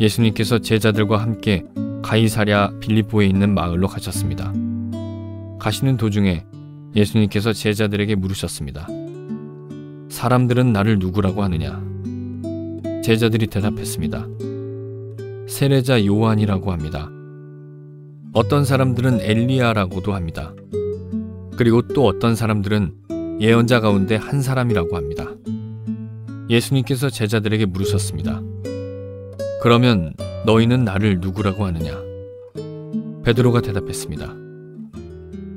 예수님께서 제자들과 함께 가이사랴 빌립보에 있는 마을로 가셨습니다. 가시는 도중에 예수님께서 제자들에게 물으셨습니다. 사람들은 나를 누구라고 하느냐? 제자들이 대답했습니다. 세례자 요한이라고 합니다. 어떤 사람들은 엘리야라고도 합니다. 그리고 또 어떤 사람들은 예언자 가운데 한 사람이라고 합니다. 예수님께서 제자들에게 물으셨습니다. 그러면 너희는 나를 누구라고 하느냐? 베드로가 대답했습니다.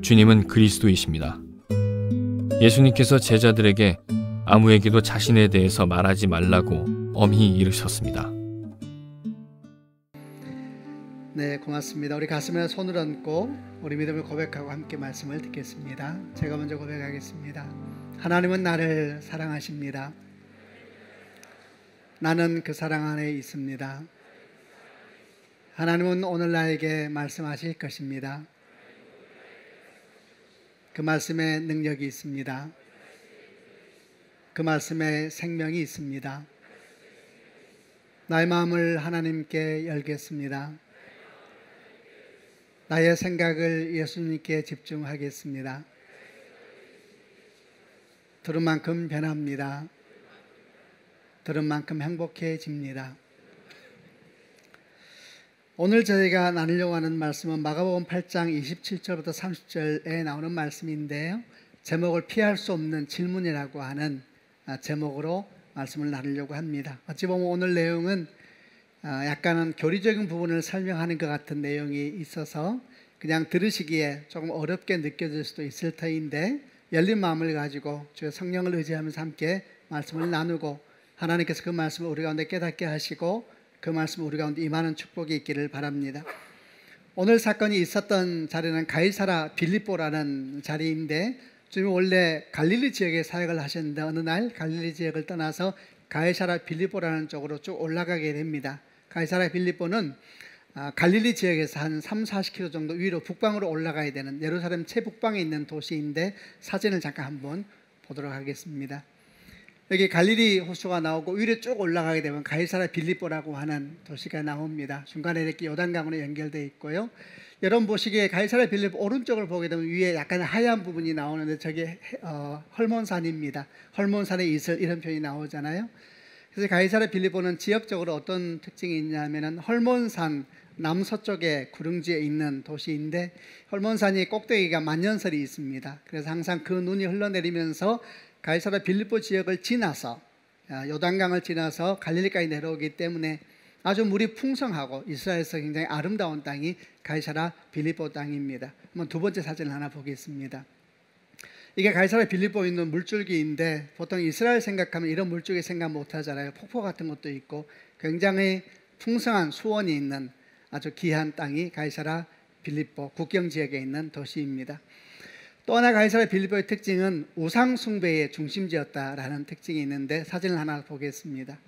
주님은 그리스도이십니다. 예수님께서 제자들에게 아무에게도 자신에 대해서 말하지 말라고 엄히 이르셨습니다. 네, 고맙습니다. 우리 가슴에 손을 얹고 우리 믿음을 고백하고 함께 말씀을 듣겠습니다. 제가 먼저 고백하겠습니다. 하나님은 나를 사랑하십니다. 나는 그 사랑 안에 있습니다. 하나님은 오늘 나에게 말씀하실 것입니다. 그 말씀에 능력이 있습니다. 그 말씀에 생명이 있습니다. 나의 마음을 하나님께 열겠습니다. 나의 생각을 예수님께 집중하겠습니다. 들은 만큼 변합니다. 들은 만큼 행복해집니다. 오늘 저희가 나누려고 하는 말씀은 마가복음 8장 27절부터 30절에 나오는 말씀인데요. 제목을 피할 수 없는 질문이라고 하는 제목으로 말씀을 나누려고 합니다. 어찌 보면 오늘 내용은 약간은 교리적인 부분을 설명하는 것 같은 내용이 있어서 그냥 들으시기에 조금 어렵게 느껴질 수도 있을 터인데 열린 마음을 가지고 주의 성령을 의지하면서 함께 말씀을 나누고 하나님께서 그 말씀을 우리 가운데 깨닫게 하시고 그 말씀을 우리 가운데 임하는 축복이 있기를 바랍니다. 오늘 사건이 있었던 자리는 가이사랴 빌립보라는 자리인데 주님이 원래 갈릴리 지역에 사역을 하셨는데 어느 날 갈릴리 지역을 떠나서 가이사랴 빌립보라는 쪽으로 쭉 올라가게 됩니다. 가이사랴 빌립보는 갈릴리 지역에서 한 30-40km 정도 위로 북방으로 올라가야 되는 예루살렘 최북방에 있는 도시인데 사진을 잠깐 한번 보도록 하겠습니다. 여기 갈릴리 호수가 나오고 위로 쭉 올라가게 되면 가이사랴 빌립보라고 하는 도시가 나옵니다. 중간에 이렇게 요단강으로 연결되어 있고요. 여러분 보시기에 가이사랴 빌립보 오른쪽을 보게 되면 위에 약간 하얀 부분이 나오는데 저게 헐몬산입니다. 헐몬산의 이슬 이런 표현이 나오잖아요. 그래서 가이사랴 빌립보는 지역적으로 어떤 특징이 있냐면은 헐몬산 남서쪽에 구릉지에 있는 도시인데 헐몬산이 꼭대기가 만년설이 있습니다. 그래서 항상 그 눈이 흘러내리면서 가이사랴 빌립보 지역을 지나서 요단강을 지나서 갈릴리까지 내려오기 때문에 아주 물이 풍성하고 이스라엘에서 굉장히 아름다운 땅이 가이사랴 빌립보 땅입니다. 한번 두 번째 사진을 하나 보겠습니다. 이게 가이사랴 빌립보에 있는 물줄기인데 보통 이스라엘 생각하면 이런 물줄기 생각 못하잖아요. 폭포 같은 것도 있고 굉장히 풍성한 수원이 있는 아주 귀한 땅이 가이사랴 빌립보 국경 지역에 있는 도시입니다. 또 하나 가이사랴 빌립보의 특징은 우상 숭배의 중심지였다라는 특징이 있는데 사진을 하나 보겠습니다.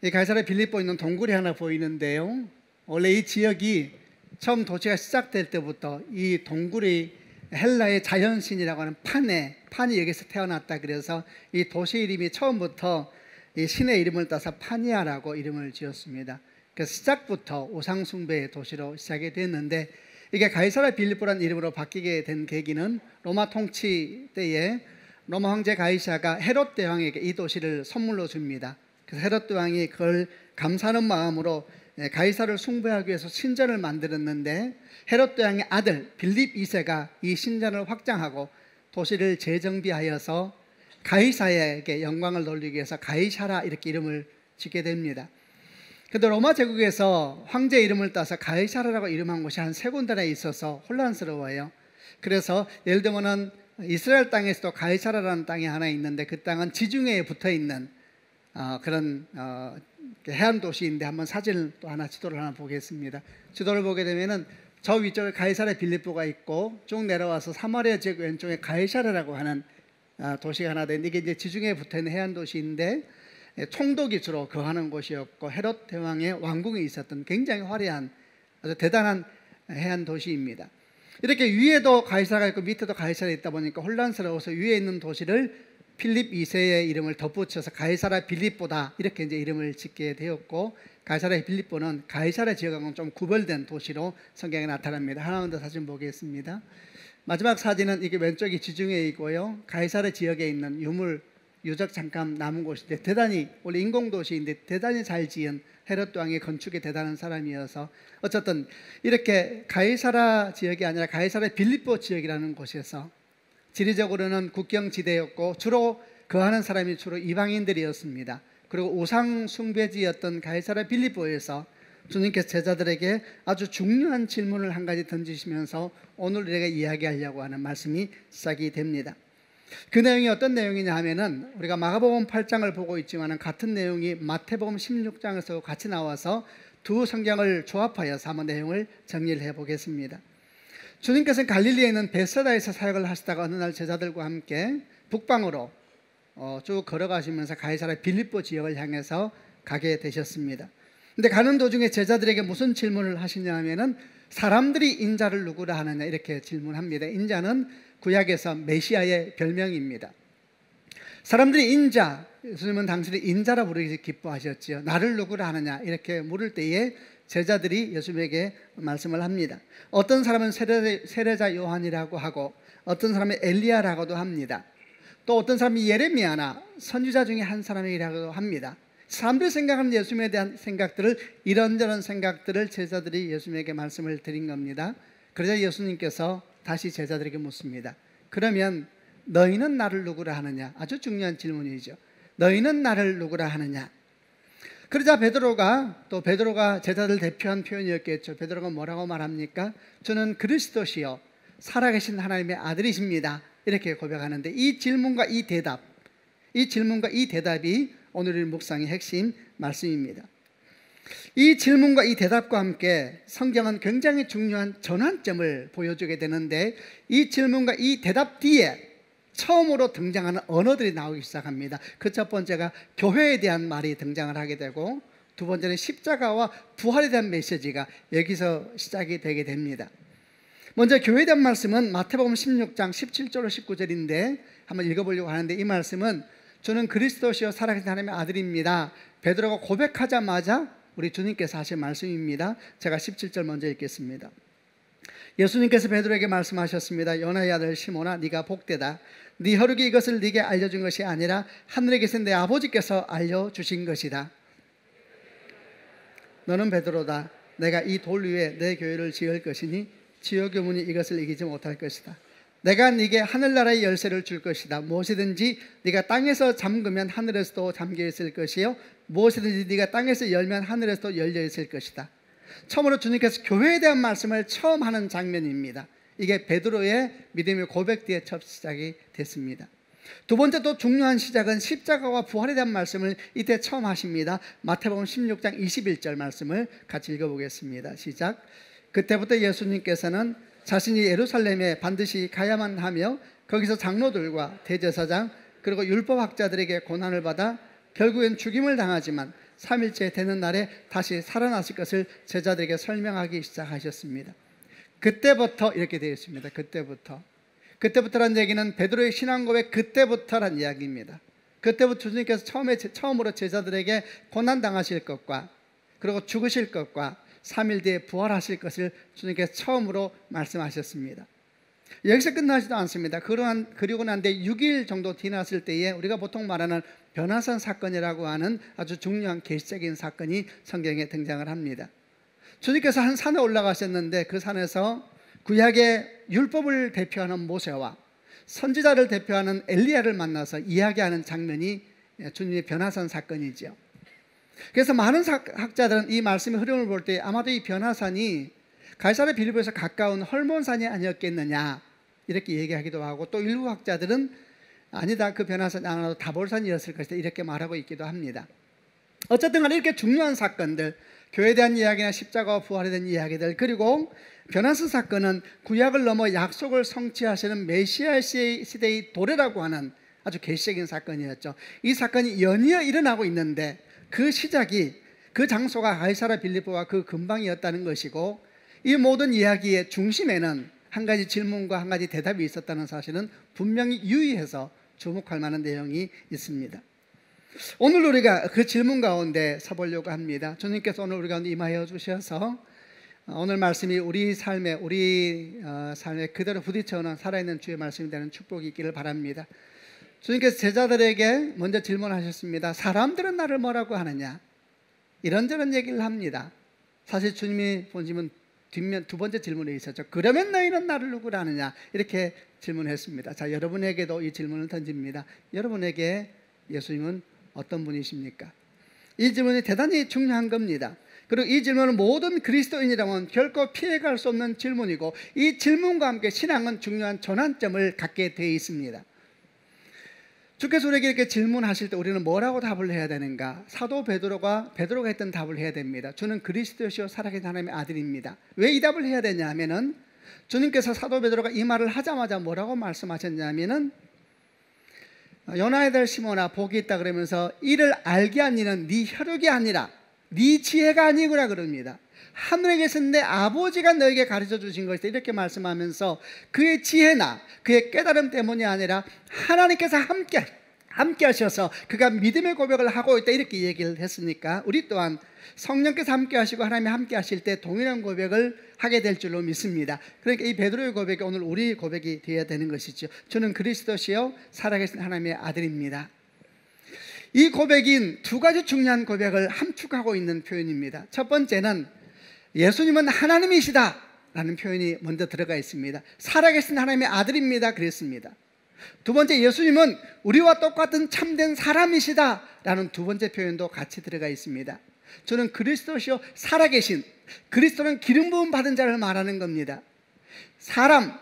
이 가이사랴 빌립보에 있는 동굴이 하나 보이는데요. 원래 이 지역이 처음 도시가 시작될 때부터 이 동굴이 헬라의 자연신이라고 하는 판이 여기서 태어났다. 그래서 이 도시 이름이 처음부터 이 신의 이름을 따서 파니아라고 이름을 지었습니다. 그래서 시작부터 우상 숭배의 도시로 시작이 됐는데 이게 가이사랴 빌립보라는 이름으로 바뀌게 된 계기는 로마 통치 때에 로마 황제 가이사가 헤롯 대왕에게 이 도시를 선물로 줍니다. 그래서 헤롯 대왕이 그걸 감사하는 마음으로 가이사를 숭배하기 위해서 신전을 만들었는데 헤롯 대왕의 아들 빌립 2세가 이 신전을 확장하고 도시를 재정비하여서 가이사에게 영광을 돌리기 위해서 가이사라 이렇게 이름을 짓게 됩니다. 그런데 로마 제국에서 황제 이름을 따서 가이사라라고 이름한 곳이 한 3군데나 있어서 혼란스러워요. 그래서 예를 들면 이스라엘 땅에서도 가이사라라는 땅이 하나 있는데 그 땅은 지중해에 붙어있는 그런 해안 도시인데 한번 사진을 또 하나 지도를 하나 보겠습니다. 지도를 보게 되면은 저 위쪽에 가이사랴 빌립보가 있고 쭉 내려와서 사마리아 지역 왼쪽에 가이사랴라고 하는 도시가 하나 되는데 이게 이제 지중해에 붙어있는 해안 도시인데 총독이 주로 거하는 곳이었고 헤롯 대왕의 왕궁이 있었던 굉장히 화려한 아주 대단한 해안 도시입니다. 이렇게 위에도 가이사랴가 있고 밑에도 가이사랴가 있다 보니까 혼란스러워서 위에 있는 도시를 필립 2세의 이름을 덧붙여서 가이사라 빌립보다 이렇게 이제 이름을 짓게 되었고, 가이사라 빌립보는 가이사라 지역하고는 좀 구별된 도시로 성경에 나타납니다. 하나만 더 사진 보겠습니다. 마지막 사진은 이게 왼쪽이 지중해에 있고요. 가이사라 지역에 있는 유적 잠깐 남은 곳인데, 대단히 원래 인공도시인데 대단히 잘 지은 헤롯 왕의 건축에 대단한 사람이어서 어쨌든 이렇게 가이사라 지역이 아니라 가이사라 빌립보 지역이라는 곳에서 지리적으로는 국경지대였고 주로 거하는 사람이 주로 이방인들이었습니다. 그리고 우상 숭배지였던 가이사라 빌립보에서 주님께서 제자들에게 아주 중요한 질문을 한 가지 던지시면서 오늘 우리가 이야기하려고 하는 말씀이 시작이 됩니다. 그 내용이 어떤 내용이냐 하면은, 우리가 마가복음 8장을 보고 있지만 같은 내용이 마태복음 16장에서 같이 나와서 두 성경을 조합하여서 한번 내용을 정리를 해보겠습니다. 주님께서는 갈릴리에 있는 베세다에서 사역을 하시다가 어느 날 제자들과 함께 북방으로 쭉 걸어가시면서 가이사라 빌립보 지역을 향해서 가게 되셨습니다. 근데 가는 도중에 제자들에게 무슨 질문을 하시냐 하면은, 사람들이 인자를 누구라 하느냐 이렇게 질문합니다. 인자는 구약에서 메시아의 별명입니다. 사람들이 인자, 예수님은 당신을 인자라 부르기 기뻐하셨지요. 나를 누구라 하느냐 이렇게 물을 때에 제자들이 예수님에게 말씀을 합니다. 어떤 사람은 세례자 요한이라고 하고, 어떤 사람은 엘리야라고도 합니다. 또 어떤 사람이 예레미야나 선지자 중에 한 사람이라고도 합니다. 사람들이 생각하는 예수님에 대한 생각들을, 이런저런 생각들을 제자들이 예수님에게 말씀을 드린 겁니다. 그러자 예수님께서 다시 제자들에게 묻습니다. 그러면 너희는 나를 누구라 하느냐? 아주 중요한 질문이죠. 너희는 나를 누구라 하느냐? 그러자 베드로가 제자들 대표한 표현이었겠죠. 베드로가 뭐라고 말합니까? 저는 그리스도시요 살아계신 하나님의 아들이십니다. 이렇게 고백하는데, 이 질문과 이 대답이 오늘의 묵상의 핵심 말씀입니다. 이 질문과 이 대답과 함께 성경은 굉장히 중요한 전환점을 보여주게 되는데, 이 질문과 이 대답 뒤에 처음으로 등장하는 언어들이 나오기 시작합니다. 그 첫 번째가 교회에 대한 말이 등장을 하게 되고, 두 번째는 십자가와 부활에 대한 메시지가 여기서 시작이 되게 됩니다. 먼저 교회에 대한 말씀은 마태복음 16장 17절로 19절인데 한번 읽어보려고 하는데, 이 말씀은 저는 그리스도시요 살아계신 하나님의 아들입니다. 베드로가 고백하자마자 우리 주님께서 하신 말씀입니다. 제가 17절 먼저 읽겠습니다. 예수님께서 베드로에게 말씀하셨습니다. 요나의 아들 시몬아, 네가 복되다. 네 혈육이 이것을 네게 알려준 것이 아니라 하늘에 계신 내 아버지께서 알려주신 것이다. 너는 베드로다. 내가 이 돌 위에 내 교회를 지을 것이니 지옥의 문이 이것을 이기지 못할 것이다. 내가 네게 하늘나라의 열쇠를 줄 것이다. 무엇이든지 네가 땅에서 잠그면 하늘에서도 잠겨 있을 것이요, 무엇이든지 네가 땅에서 열면 하늘에서도 열려 있을 것이다. 처음으로 주님께서 교회에 대한 말씀을 처음 하는 장면입니다. 이게 베드로의 믿음의 고백 뒤에 첫 시작이 됐습니다. 두 번째 또 중요한 시작은 십자가와 부활에 대한 말씀을 이때 처음 하십니다. 마태복음 16장 21절 말씀을 같이 읽어보겠습니다. 시작. 그때부터 예수님께서는 자신이 예루살렘에 반드시 가야만 하며 거기서 장로들과 대제사장 그리고 율법학자들에게 고난을 받아 결국엔 죽임을 당하지만 3일째 되는 날에 다시 살아나실 것을 제자들에게 설명하기 시작하셨습니다. 그때부터 이렇게 되어 있습니다. 그때부터라는 얘기는 베드로의 신앙 고백 그때부터란 이야기입니다. 그때부터 주님께서 처음으로 제자들에게 고난당하실 것과 그리고 죽으실 것과 3일 뒤에 부활하실 것을 주님께서 처음으로 말씀하셨습니다. 여기서 끝나지도 않습니다. 그리고 난 뒤에 6일 정도 지났을 때에 우리가 보통 말하는 변화산 사건이라고 하는 아주 중요한 계시적인 사건이 성경에 등장을 합니다. 주님께서 한 산에 올라가셨는데 그 산에서 구약의 율법을 대표하는 모세와 선지자를 대표하는 엘리야를 만나서 이야기하는 장면이 주님의 변화산 사건이죠. 그래서 많은 학자들은 이 말씀의 흐름을 볼 때 아마도 이 변화산이 가이사랴 빌립보에서 가까운 헐몬산이 아니었겠느냐 이렇게 얘기하기도 하고, 또 일부 학자들은 아니다, 그 변화산이 아마도 다볼산이었을 것이다 이렇게 말하고 있기도 합니다. 어쨌든 간에 이렇게 중요한 사건들, 교회에 대한 이야기나 십자가와 부활에 대한 이야기들, 그리고 변화산 사건은 구약을 넘어 약속을 성취하시는 메시아 시대의 도래라고 하는 아주 계시적인 사건이었죠. 이 사건이 연이어 일어나고 있는데 그 시작이, 그 장소가 가이사랴 빌립보와 그 근방이었다는 것이고, 이 모든 이야기의 중심에는 한 가지 질문과 한 가지 대답이 있었다는 사실은 분명히 유의해서 주목할 만한 내용이 있습니다. 오늘 우리가 그 질문 가운데 서보려고 합니다. 주님께서 오늘 우리 가운데 임하여 주셔서 오늘 말씀이 우리 삶에 그대로 부딪혀오는 살아있는 주의 말씀이 되는 축복이 있기를 바랍니다. 주님께서 제자들에게 먼저 질문하셨습니다. 사람들은 나를 뭐라고 하느냐? 이런저런 얘기를 합니다. 사실 주님이 본심은 뒷면 두 번째 질문에 있었죠. 그러면 너희는 나를 누구라 하느냐? 이렇게 질문했습니다. 자, 여러분에게도 이 질문을 던집니다. 여러분에게 예수님은 어떤 분이십니까? 이 질문이 대단히 중요한 겁니다. 그리고 이 질문은 모든 그리스도인이라면 결코 피해갈 수 없는 질문이고, 이 질문과 함께 신앙은 중요한 전환점을 갖게 되어 있습니다. 주께서 우리에게 이렇게 질문하실 때 우리는 뭐라고 답을 해야 되는가? 사도 베드로가 했던 답을 해야 됩니다. 주는 그리스도시요 살아계신 하나님의 아들입니다. 왜 이 답을 해야 되냐 하면은, 주님께서 사도 베드로가 이 말을 하자마자 뭐라고 말씀하셨냐 하면은, 요나의 아들 시몬아 복이 있다 그러면서 이를 알게 한 이는 네 혈육이 아니라 네 지혜가 아니구나 그럽니다. 하늘에 계신 내 아버지가 너에게 가르쳐 주신 것이다 이렇게 말씀하면서, 그의 지혜나 그의 깨달음 때문이 아니라 하나님께서 함께 하셔서 그가 믿음의 고백을 하고 있다 이렇게 얘기를 했으니까, 우리 또한 성령께서 함께 하시고 하나님이 함께 하실 때 동일한 고백을 하게 될 줄로 믿습니다. 그러니까 이 베드로의 고백이 오늘 우리 고백이 되어야 되는 것이죠. 저는 그리스도시요 살아계신 하나님의 아들입니다. 이 고백인 두 가지 중요한 고백을 함축하고 있는 표현입니다. 첫 번째는 예수님은 하나님이시다 라는 표현이 먼저 들어가 있습니다. 살아계신 하나님의 아들입니다 그랬습니다. 두 번째, 예수님은 우리와 똑같은 참된 사람이시다 라는 두 번째 표현도 같이 들어가 있습니다. 저는 그리스도시요 살아계신, 그리스도는 기름 부음 받은 자를 말하는 겁니다. 사람,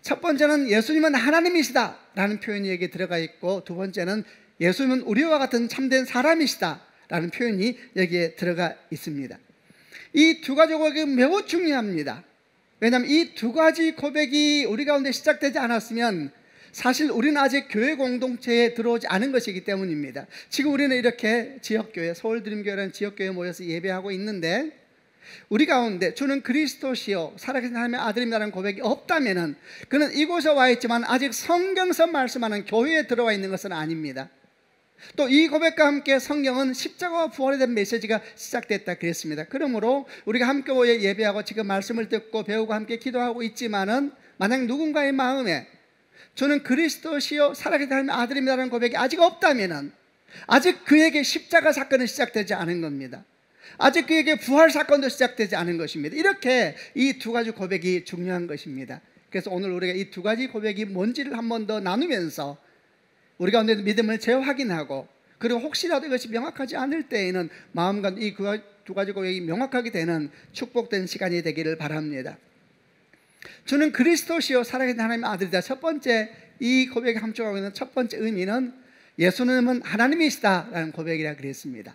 첫 번째는 예수님은 하나님이시다 라는 표현이 여기 들어가 있고, 두 번째는 예수님은 우리와 같은 참된 사람이시다 라는 표현이 여기에 들어가 있습니다. 이 두 가지 고백이 매우 중요합니다. 왜냐하면 이 두 가지 고백이 우리 가운데 시작되지 않았으면 사실 우리는 아직 교회 공동체에 들어오지 않은 것이기 때문입니다. 지금 우리는 이렇게 지역교회, 서울드림교회라는 지역교회에 모여서 예배하고 있는데, 우리 가운데 주는 그리스도시요 살아계신 하나님의 아들입니다라는 고백이 없다면 그는 이곳에 와 있지만 아직 성경에서 말씀하는 교회에 들어와 있는 것은 아닙니다. 또 이 고백과 함께 성경은 십자가와 부활에 대한 메시지가 시작됐다 그랬습니다. 그러므로 우리가 함께 모여 예배하고 지금 말씀을 듣고 배우고 함께 기도하고 있지만은, 만약 누군가의 마음에 저는 그리스도시요 살아계신 하나님의 아들입니다라는 고백이 아직 없다면은 아직 그에게 십자가 사건은 시작되지 않은 겁니다. 아직 그에게 부활 사건도 시작되지 않은 것입니다. 이렇게 이 두 가지 고백이 중요한 것입니다. 그래서 오늘 우리가 이 두 가지 고백이 뭔지를 한 번 더 나누면서 우리 가운데 믿음을 재확인하고, 그리고 혹시라도 이것이 명확하지 않을 때에는 마음과 이 두 가지 고백이 명확하게 되는 축복된 시간이 되기를 바랍니다. 주는 그리스도시요 살아계신 하나님의 아들이다. 첫 번째, 이 고백에 함축하고 있는 첫 번째 의미는 예수님은 하나님이시다라는 고백이라 그랬습니다.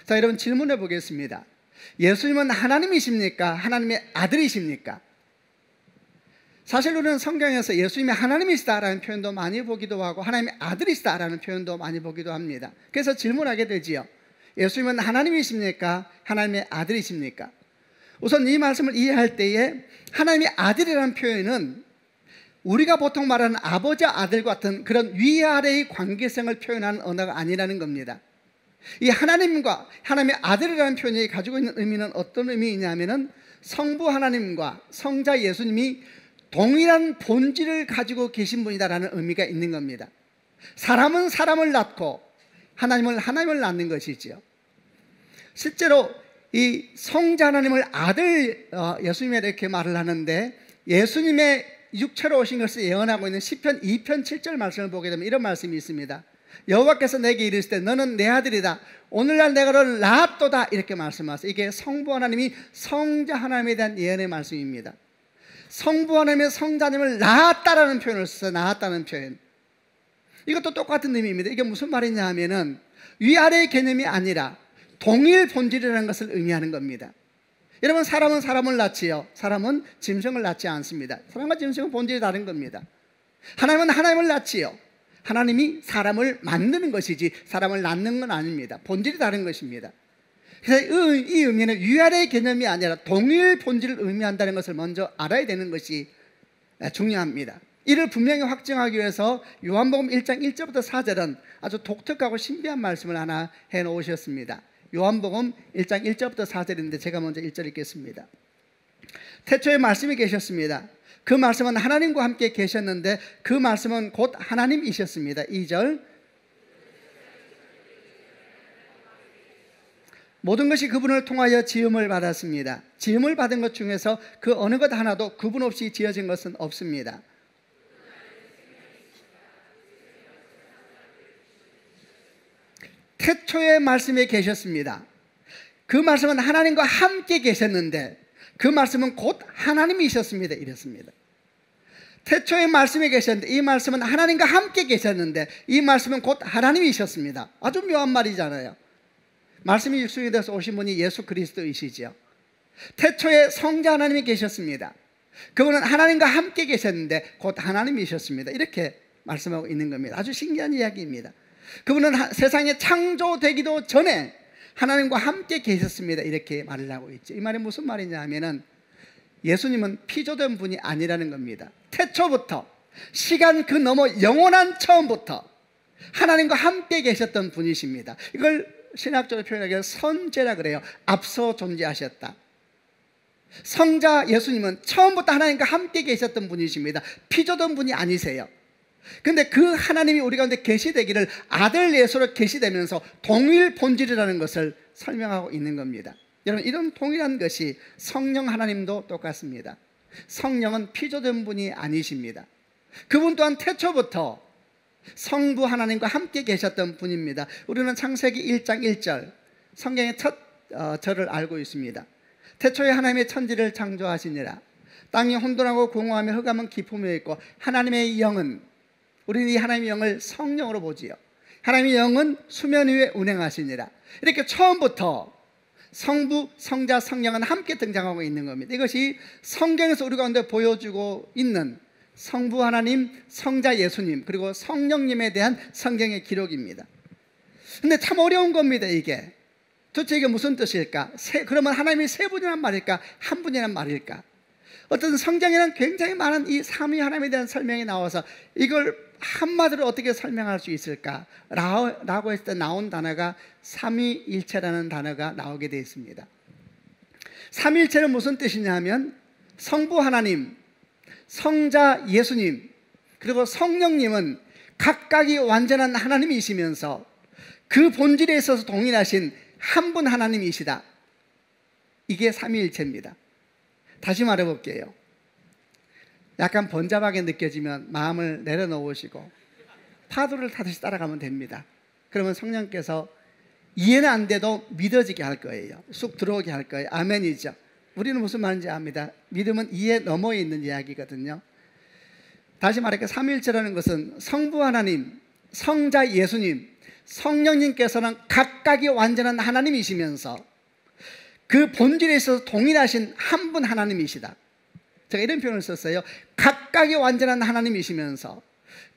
자, 여러분 질문해 보겠습니다. 예수님은 하나님이십니까? 하나님의 아들이십니까? 사실 우리는 성경에서 예수님이 하나님이시다라는 표현도 많이 보기도 하고 하나님의 아들이시다라는 표현도 많이 보기도 합니다. 그래서 질문하게 되지요. 예수님은 하나님이십니까? 하나님의 아들이십니까? 우선 이 말씀을 이해할 때에 하나님의 아들이라는 표현은 우리가 보통 말하는 아버지와 아들 같은 그런 위아래의 관계성을 표현하는 언어가 아니라는 겁니다. 이 하나님과 하나님의 아들이라는 표현이 가지고 있는 의미는 어떤 의미이냐면은, 성부 하나님과 성자 예수님이 동일한 본질을 가지고 계신 분이다라는 의미가 있는 겁니다. 사람은 사람을 낳고 하나님은 하나님을 낳는 것이지요. 실제로 이 성자 하나님을 아들 예수님에 이렇게 말을 하는데, 예수님의 육체로 오신 것을 예언하고 있는 시편 2편 7절 말씀을 보게 되면 이런 말씀이 있습니다. 여호와께서 내게 이르시되 너는 내 아들이다, 오늘날 내가 너를 낳았도다 이렇게 말씀하세요. 이게 성부 하나님이 성자 하나님에 대한 예언의 말씀입니다. 성부 하나님의 성자님을 낳았다라는 표현을 써서 낳았다는 표현, 이것도 똑같은 의미입니다. 이게 무슨 말이냐 하면은 위아래의 개념이 아니라 동일 본질이라는 것을 의미하는 겁니다. 여러분, 사람은 사람을 낳지요, 사람은 짐승을 낳지 않습니다. 사람과 짐승은 본질이 다른 겁니다. 하나님은 하나님을 낳지요, 하나님이 사람을 만드는 것이지 사람을 낳는 건 아닙니다. 본질이 다른 것입니다. 그래서 이 의미는 위아래의 개념이 아니라 동일 본질을 의미한다는 것을 먼저 알아야 되는 것이 중요합니다. 이를 분명히 확증하기 위해서 요한복음 1장 1절부터 4절은 아주 독특하고 신비한 말씀을 하나 해놓으셨습니다. 요한복음 1장 1절부터 4절인데 제가 먼저 1절 읽겠습니다. 태초에 말씀이 계셨습니다. 그 말씀은 하나님과 함께 계셨는데 그 말씀은 곧 하나님이셨습니다. 2절, 모든 것이 그분을 통하여 지음을 받았습니다. 지음을 받은 것 중에서 그 어느 것 하나도 그분 없이 지어진 것은 없습니다. 태초에 말씀에 계셨습니다. 그 말씀은 하나님과 함께 계셨는데 그 말씀은 곧 하나님이셨습니다. 이랬습니다. 태초에 말씀에 계셨는데 이 말씀은 하나님과 함께 계셨는데 이 말씀은 곧 하나님이셨습니다. 아주 묘한 말이잖아요. 말씀이 육신이 되어서 오신 분이 예수 그리스도이시죠. 태초에 성자 하나님이 계셨습니다. 그분은 하나님과 함께 계셨는데 곧 하나님이셨습니다. 이렇게 말씀하고 있는 겁니다. 아주 신기한 이야기입니다. 그분은 세상에 창조되기도 전에 하나님과 함께 계셨습니다. 이렇게 말을 하고 있죠. 이 말이 무슨 말이냐 하면은 예수님은 피조된 분이 아니라는 겁니다. 태초부터 시간 그 너머 영원한 처음부터 하나님과 함께 계셨던 분이십니다. 이걸 신학적으로 표현하기에 선제라 그래요. 앞서 존재하셨다. 성자 예수님은 처음부터 하나님과 함께 계셨던 분이십니다. 피조된 분이 아니세요. 근데 그 하나님이 우리 가운데 계시되기를 아들 예수로 계시되면서 동일 본질이라는 것을 설명하고 있는 겁니다. 여러분, 이런 동일한 것이 성령 하나님도 똑같습니다. 성령은 피조된 분이 아니십니다. 그분 또한 태초부터 성부 하나님과 함께 계셨던 분입니다. 우리는 창세기 1장 1절 성경의 첫 절을 알고 있습니다. 태초에 하나님의 천지를 창조하시니라. 땅이 혼돈하고 공허하며 흑암은 깊음에 있고 하나님의 영은, 우리는 이 하나님의 영을 성령으로 보지요. 하나님의 영은 수면 위에 운행하시니라. 이렇게 처음부터 성부, 성자, 성령은 함께 등장하고 있는 겁니다. 이것이 성경에서 우리 가운데 보여주고 있는 성부 하나님, 성자 예수님, 그리고 성령님에 대한 성경의 기록입니다. 근데 참 어려운 겁니다. 이게 도대체 이게 무슨 뜻일까? 그러면 하나님이 세 분이란 말일까? 한 분이란 말일까? 어떤 성경에는 굉장히 많은 이 삼위 하나님에 대한 설명이 나와서 이걸 한마디로 어떻게 설명할 수 있을까? 라고 했을 때 나온 단어가 삼위일체라는 단어가 나오게 되어 있습니다. 삼위일체는 무슨 뜻이냐 하면 성부 하나님, 성자 예수님, 그리고 성령님은 각각이 완전한 하나님이시면서 그 본질에 있어서 동일하신 한 분 하나님이시다. 이게 삼위일체입니다. 다시 말해볼게요. 약간 번잡하게 느껴지면 마음을 내려놓으시고 파도를 타듯이 따라가면 됩니다. 그러면 성령께서 이해는 안 돼도 믿어지게 할 거예요. 쑥 들어오게 할 거예요. 아멘이죠. 우리는 무슨 말인지 압니다. 믿음은 이해 너머에 있는 이야기거든요. 다시 말할게요. 삼위일체라는 것은 성부 하나님, 성자 예수님, 성령님께서는 각각이 완전한 하나님이시면서 그 본질에 있어서 동일하신 한 분 하나님이시다. 제가 이런 표현을 썼어요. 각각이 완전한 하나님이시면서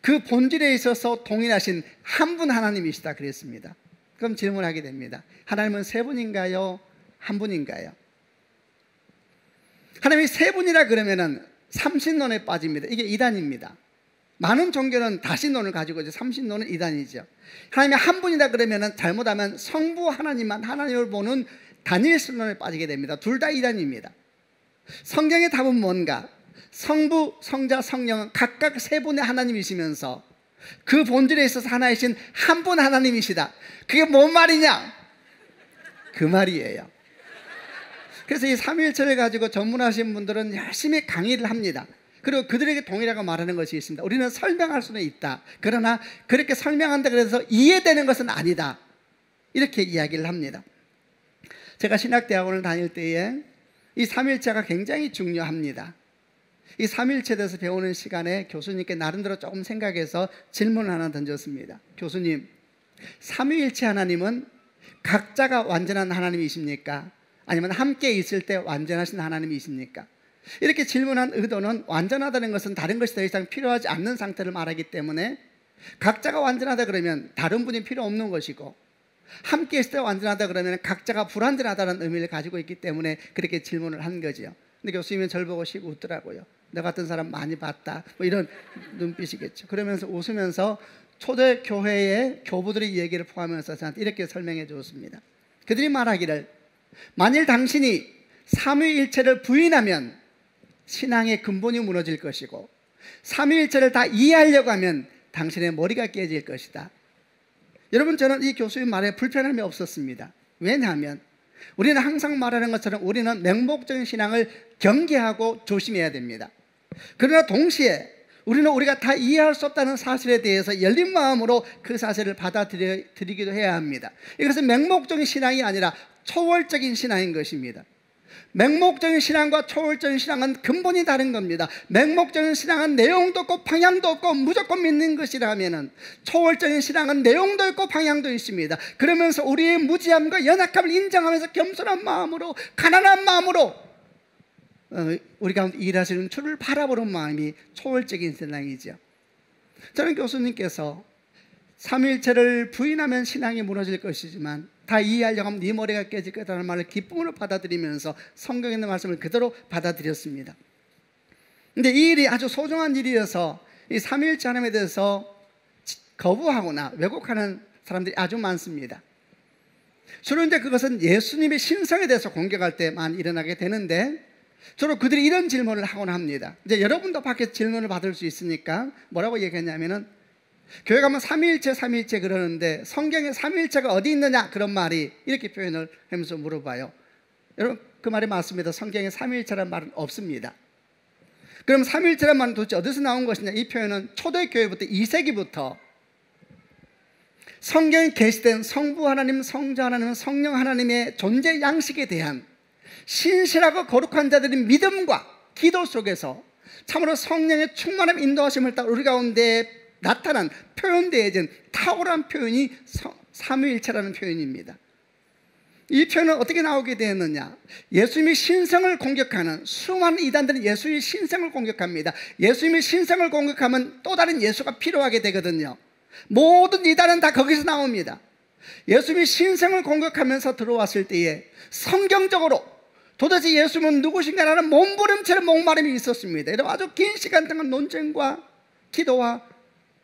그 본질에 있어서 동일하신 한 분 하나님이시다 그랬습니다. 그럼 질문하게 됩니다. 하나님은 세 분인가요? 한 분인가요? 하나님이 세 분이라 그러면은 삼신론에 빠집니다. 이게 이단입니다. 많은 종교는 다신론을 가지고 이제 삼신론은 이단이죠. 하나님이 한 분이다 그러면은 잘못하면 성부 하나님만 하나님을 보는 다니엘론에 빠지게 됩니다. 둘 다 이단입니다. 성경의 답은 뭔가? 성부, 성자, 성령은 각각 세 분의 하나님이시면서 그 본질에 있어서 하나이신 한 분 하나님이시다. 그게 뭔 말이냐? 그 말이에요. 그래서 이 삼위일체를 가지고 전문하신 분들은 열심히 강의를 합니다. 그리고 그들에게 동일하고 말하는 것이 있습니다. 우리는 설명할 수는 있다. 그러나 그렇게 설명한다 그래서 이해되는 것은 아니다. 이렇게 이야기를 합니다. 제가 신학대학원을 다닐 때에 이 삼위일체가 굉장히 중요합니다. 이 삼위일체에 대해서 배우는 시간에 교수님께 나름대로 조금 생각해서 질문을 하나 던졌습니다. 교수님, 삼위일체 하나님은 각자가 완전한 하나님이십니까? 아니면 함께 있을 때 완전하신 하나님이십니까? 이렇게 질문한 의도는 완전하다는 것은 다른 것이 더 이상 필요하지 않는 상태를 말하기 때문에 각자가 완전하다 그러면 다른 분이 필요 없는 것이고 함께 있을 때 완전하다 그러면 각자가 불완전하다는 의미를 가지고 있기 때문에 그렇게 질문을 한 거죠. 근데 교수님은 저를 보고 웃더라고요. 너 같은 사람 많이 봤다. 뭐 이런 눈빛이겠죠. 그러면서 웃으면서 초대교회의 교부들의 얘기를 포함해서 저한테 이렇게 설명해 주었습니다. 그들이 말하기를 만일 당신이 삼위일체를 부인하면 신앙의 근본이 무너질 것이고 삼위일체를 다 이해하려고 하면 당신의 머리가 깨질 것이다. 여러분, 저는 이 교수의 말에 불편함이 없었습니다. 왜냐하면 우리는 항상 말하는 것처럼 우리는 맹목적인 신앙을 경계하고 조심해야 됩니다. 그러나 동시에 우리는 우리가 다 이해할 수 없다는 사실에 대해서 열린 마음으로 그 사실을 받아들이기도 해야 합니다. 이것은 맹목적인 신앙이 아니라 초월적인 신앙인 것입니다. 맹목적인 신앙과 초월적인 신앙은 근본이 다른 겁니다. 맹목적인 신앙은 내용도 없고 방향도 없고 무조건 믿는 것이라면 초월적인 신앙은 내용도 있고 방향도 있습니다. 그러면서 우리의 무지함과 연약함을 인정하면서 겸손한 마음으로, 가난한 마음으로 우리 가운데 일하시는 주를 바라보는 마음이 초월적인 신앙이죠. 저는 교수님께서 삼위일체를 부인하면 신앙이 무너질 것이지만 다 이해하려고 하면 네 머리가 깨질 거라는 말을 기쁨으로 받아들이면서 성경에 있는 말씀을 그대로 받아들였습니다. 그런데 이 일이 아주 소중한 일이어서 이 삼위일체 하나님에 대해서 거부하거나 왜곡하는 사람들이 아주 많습니다. 주로 이제 그것은 예수님의 신성에 대해서 공격할 때만 일어나게 되는데, 주로 그들이 이런 질문을 하곤 합니다. 이제 여러분도 밖에 질문을 받을 수 있으니까 뭐라고 얘기했냐면은, 교회 가면 삼위일체 그러는데 성경에 삼위일체가 어디 있느냐, 그런 말이 이렇게 표현을 하면서 물어봐요. 여러분, 그 말이 맞습니다. 성경에 삼위일체라는 말은 없습니다. 그럼 삼위일체라는 말은 도대체 어디서 나온 것이냐? 이 표현은 초대교회부터 2세기부터 성경에 게시된 성부 하나님, 성자 하나님, 성령 하나님의 존재 양식에 대한 신실하고 거룩한 자들의 믿음과 기도 속에서 참으로 성령의 충만한 인도하심을 따라 우리 가운데 나타난, 표현되어진 탁월한 표현이 삼위일체라는 표현입니다. 이 표현은 어떻게 나오게 되었느냐? 예수님의 신성을 공격하는 수많은 이단들은 예수의 신성을 공격합니다. 예수님의 신성을 공격하면 또 다른 예수가 필요하게 되거든요. 모든 이단은 다 거기서 나옵니다. 예수님의 신성을 공격하면서 들어왔을 때에 성경적으로 도대체 예수님은 누구신가라는 몸부림치는 목마름이 있었습니다. 이런 아주 긴 시간 동안 논쟁과 기도와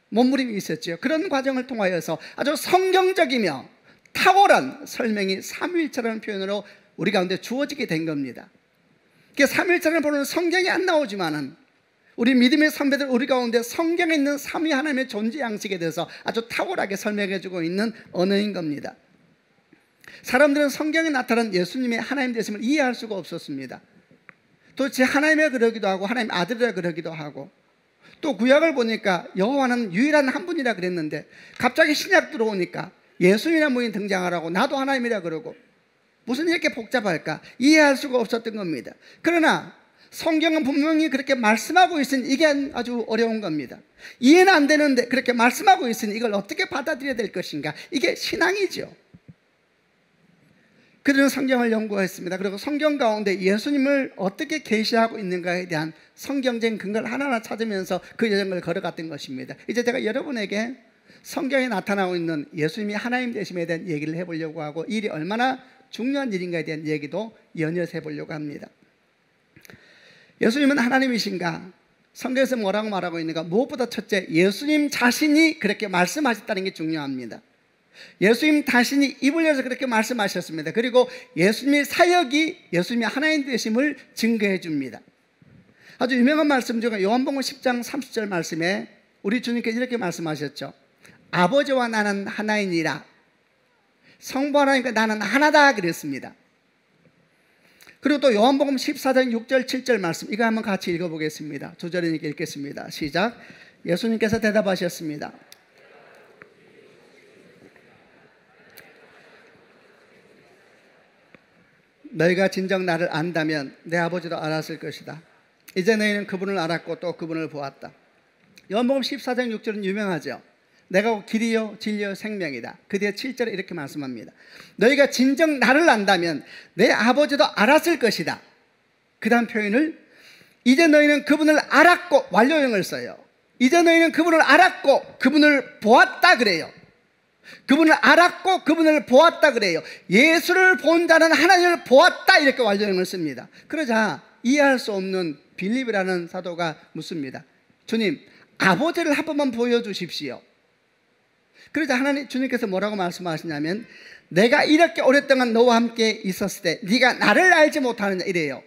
몸부림이 있었죠. 그런 과정을 통하여서 아주 성경적이며 탁월한 설명이 삼위일체라는 표현으로 우리 가운데 주어지게 된 겁니다. 삼위일체라는 표현은 성경에 안 나오지만은 우리 믿음의 선배들 우리 가운데 성경에 있는 삼위 하나님의 존재 양식에 대해서 아주 탁월하게 설명해주고 있는 언어인 겁니다. 사람들은 성경에 나타난 예수님의 하나님 되심을 이해할 수가 없었습니다. 도대체 하나님의 그러기도 하고 하나님 아들이라 그러기도 하고, 또 구약을 보니까 여호와는 유일한 한 분이라 그랬는데 갑자기 신약 들어오니까 예수님이라는 분이 등장하라고 나도 하나님이라 그러고, 무슨 이렇게 복잡할까? 이해할 수가 없었던 겁니다. 그러나 성경은 분명히 그렇게 말씀하고 있으니 이게 아주 어려운 겁니다. 이해는 안 되는데 그렇게 말씀하고 있으니 이걸 어떻게 받아들여야 될 것인가? 이게 신앙이죠. 그들은 성경을 연구했습니다. 그리고 성경 가운데 예수님을 어떻게 계시하고 있는가에 대한 성경적인 근거를 하나하나 찾으면서 그 여정을 걸어갔던 것입니다. 이제 제가 여러분에게 성경에 나타나고 있는 예수님이 하나님 되심에 대한 얘기를 해보려고 하고, 이 일이 얼마나 중요한 일인가에 대한 얘기도 연이어서 해보려고 합니다. 예수님은 하나님이신가? 성경에서 뭐라고 말하고 있는가? 무엇보다 첫째, 예수님 자신이 그렇게 말씀하셨다는 게 중요합니다. 예수님 자신이 입을 열어서 그렇게 말씀하셨습니다. 그리고 예수님의 사역이 예수님의 하나님 되심을 증거해 줍니다. 아주 유명한 말씀 중에 요한복음 10장 30절 말씀에 우리 주님께서 이렇게 말씀하셨죠. 아버지와 나는 하나이니라. 성부 하나님과 나는 하나다 그랬습니다. 그리고 또 요한복음 14장 6절 7절 말씀, 이거 한번 같이 읽어보겠습니다. 두 절은 이렇게 읽겠습니다. 시작. 예수님께서 대답하셨습니다. 너희가 진정 나를 안다면 내 아버지도 알았을 것이다. 이제 너희는 그분을 알았고 또 그분을 보았다. 요한복음 14장 6절은 유명하죠. 내가 길이요 진리요 생명이다. 그 뒤에 7절에 이렇게 말씀합니다. 너희가 진정 나를 안다면 내 아버지도 알았을 것이다. 그 다음 표현을 이제 너희는 그분을 알았고, 완료형을 써요. 이제 너희는 그분을 알았고 그분을 보았다 그래요. 그분을 알았고 그분을 보았다 그래요. 예수를 본 자는 하나님을 보았다 이렇게 완료형을 씁니다. 그러자 이해할 수 없는 빌립이라는 사도가 묻습니다. 주님, 아버지를 한 번만 보여주십시오. 그러자 주님께서 뭐라고 말씀하시냐면 내가 이렇게 오랫동안 너와 함께 있었을 때 네가 나를 알지 못하느냐 이래요.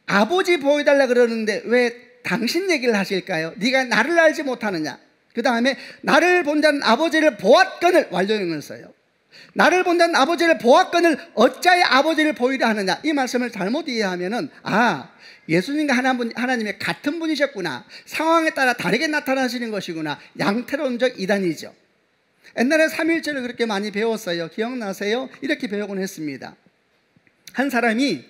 아버지 보여달라 그러는데 왜 당신 얘기를 하실까요? 네가 나를 알지 못하느냐. 그 다음에 나를 본 자는 아버지를 보았거늘 완료형을 써요. 나를 본 자는 아버지를 보았거늘 어찌하여 아버지를 보이려 하느냐. 이 말씀을 잘못 이해하면은 예수님과 하나님의 같은 분이셨구나, 상황에 따라 다르게 나타나시는 것이구나, 양태론적 이단이죠. 옛날에 삼일절을 그렇게 많이 배웠어요. 기억나세요? 이렇게 배우곤 했습니다. 한 사람이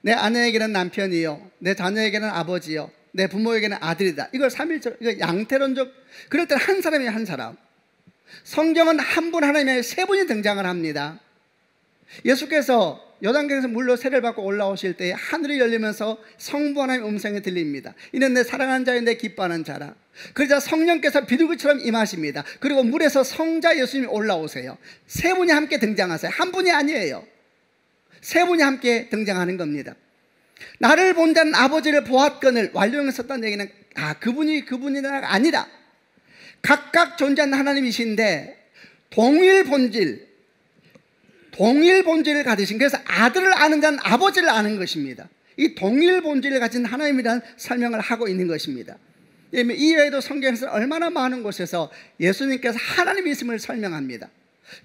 내 아내에게는 남편이요, 내 자녀에게는 아버지요, 내 부모에게는 아들이다. 이걸 삼일절, 이거 양태론적. 그럴 때는 한 사람이 한 사람. 성경은 한 분 하나님의 세 분이 등장을 합니다. 예수께서 요단강에서 물로 세례를 받고 올라오실 때 하늘이 열리면서 성부 하나님의 음성이 들립니다. 이는 내 사랑하는 자인데 기뻐하는 자라. 그러자 성령께서 비둘기처럼 임하십니다. 그리고 물에서 성자 예수님이 올라오세요. 세 분이 함께 등장하세요. 한 분이 아니에요. 세 분이 함께 등장하는 겁니다. 나를 본 자는 아버지를 보았거늘 완료형을 썼다는 얘기는 그분이가 아니라 각각 존재하는 하나님이신데 동일 본질을 가지신, 그래서 아들을 아는 자는 아버지를 아는 것입니다. 이 동일 본질을 가진 하나님이라는 설명을 하고 있는 것입니다. 이 외에도 성경에서 얼마나 많은 곳에서 예수님께서 하나님이심을 설명합니다.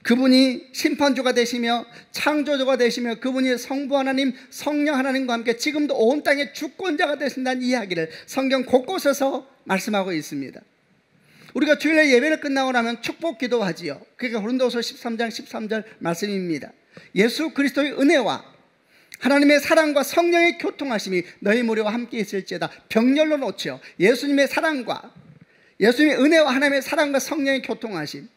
그분이 심판주가 되시며 창조주가 되시며 그분이 성부 하나님, 성령 하나님과 함께 지금도 온 땅의 주권자가 되신다는 이야기를 성경 곳곳에서 말씀하고 있습니다. 우리가 주일날 예배를 끝나고 나면 축복 기도하지요. 그게 고린도서 13장 13절 말씀입니다. 예수 그리스도의 은혜와 하나님의 사랑과 성령의 교통하심이 너희 무리와 함께 있을지어다. 병렬로 놓지요. 예수님의 사랑과, 예수님의 은혜와 하나님의 사랑과 성령의 교통하심.